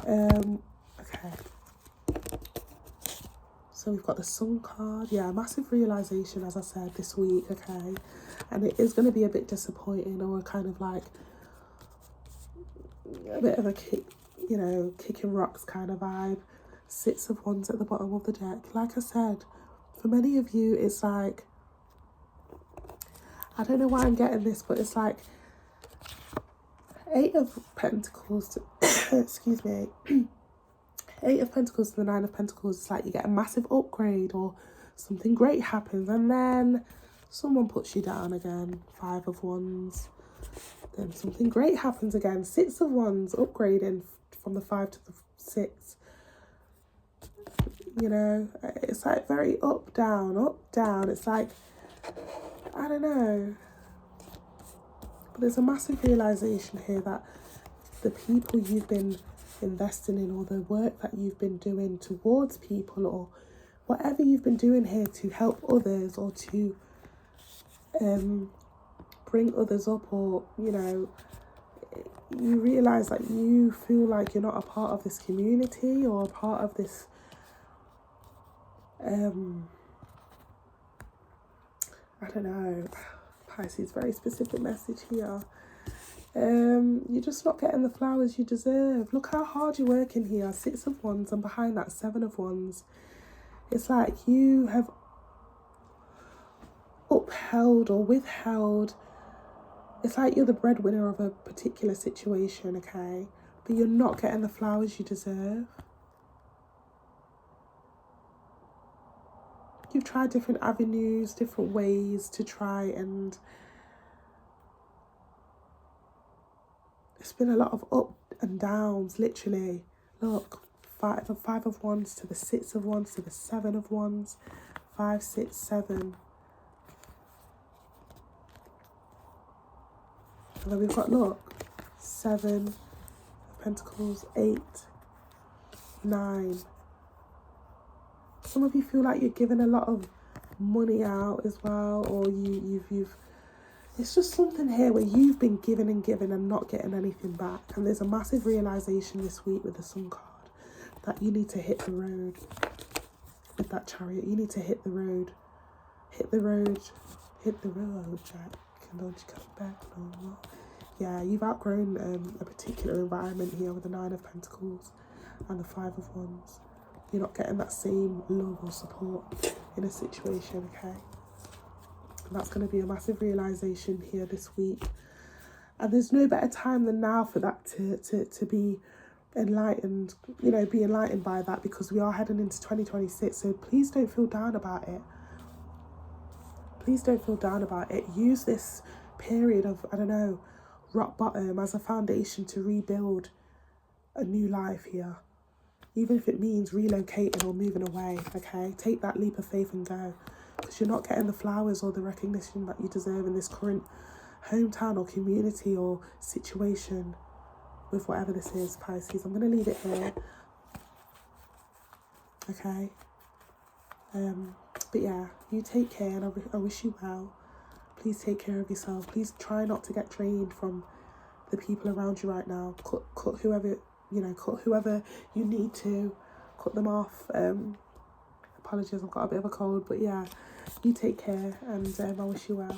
Okay. So we've got the Sun card. Yeah, massive realization, as I said, this week, okay? And it is going to be a bit disappointing, or kind of like a bit of a kick, kicking rocks kind of vibe. 6 of Wands at the bottom of the deck. Like I said, for many of you, it's like, I don't know why I'm getting this, but it's like 8 of Pentacles to, excuse me, 8 of Pentacles to the 9 of Pentacles. It's like you get a massive upgrade or something great happens, and then someone puts you down again. 5 of Wands. Then something great happens again. 6 of Wands, upgrading from the 5 to the 6. It's like very up, down. It's like, I don't know. But there's a massive realization here that the people you've been investing in, or the work that you've been doing towards people, or whatever you've been doing here to help others, or to bring others up, or you realize that you feel like you're not a part of this community or a part of this I don't know, Pisces, very specific message here. You're just not getting the flowers you deserve. Look how hard you're working here. 6 of Wands, and behind that 7 of Wands. It's like you have upheld or withheld. It's like you're the breadwinner of a particular situation, okay? But you're not getting the flowers you deserve. You've tried different avenues, different ways to try, and it's been a lot of up and downs, literally. Look, 5 of Wands to the 6 of Wands to the 7 of Wands. 5, 6, 7. And then we've got, look, 7 of Pentacles, 8, 9. Some of you feel like you're giving a lot of money out as well, or you've it's just something here where you've been giving and giving and not getting anything back. And there's a massive realization this week with the Sun card that you need to hit the road with that Chariot. You need to hit the road. Hit the road. Hit the road, Jack, and don't you come back no more. Yeah, you've outgrown a particular environment here with the Nine of Pentacles and the Five of Wands. You're not getting that same love or support in a situation, okay? And that's going to be a massive realisation here this week. And there's no better time than now for that to be enlightened, you know, be enlightened by that, because we are heading into 2026. So please don't feel down about it. Please don't feel down about it. Use this period of, I don't know, rock bottom as a foundation to rebuild a new life here. Even if it means relocating or moving away, okay? Take that leap of faith and go. Because you're not getting the flowers or the recognition that you deserve in this current hometown or community or situation with whatever this is, Pisces. I'm going to leave it here. Okay? But yeah, you take care, and I wish you well. Please take care of yourself. Please try not to get drained from the people around you right now. Cut whoever, cut whoever you need to. Cut them off. Apologies, I've got a bit of a cold, but yeah, you take care, and I wish you well.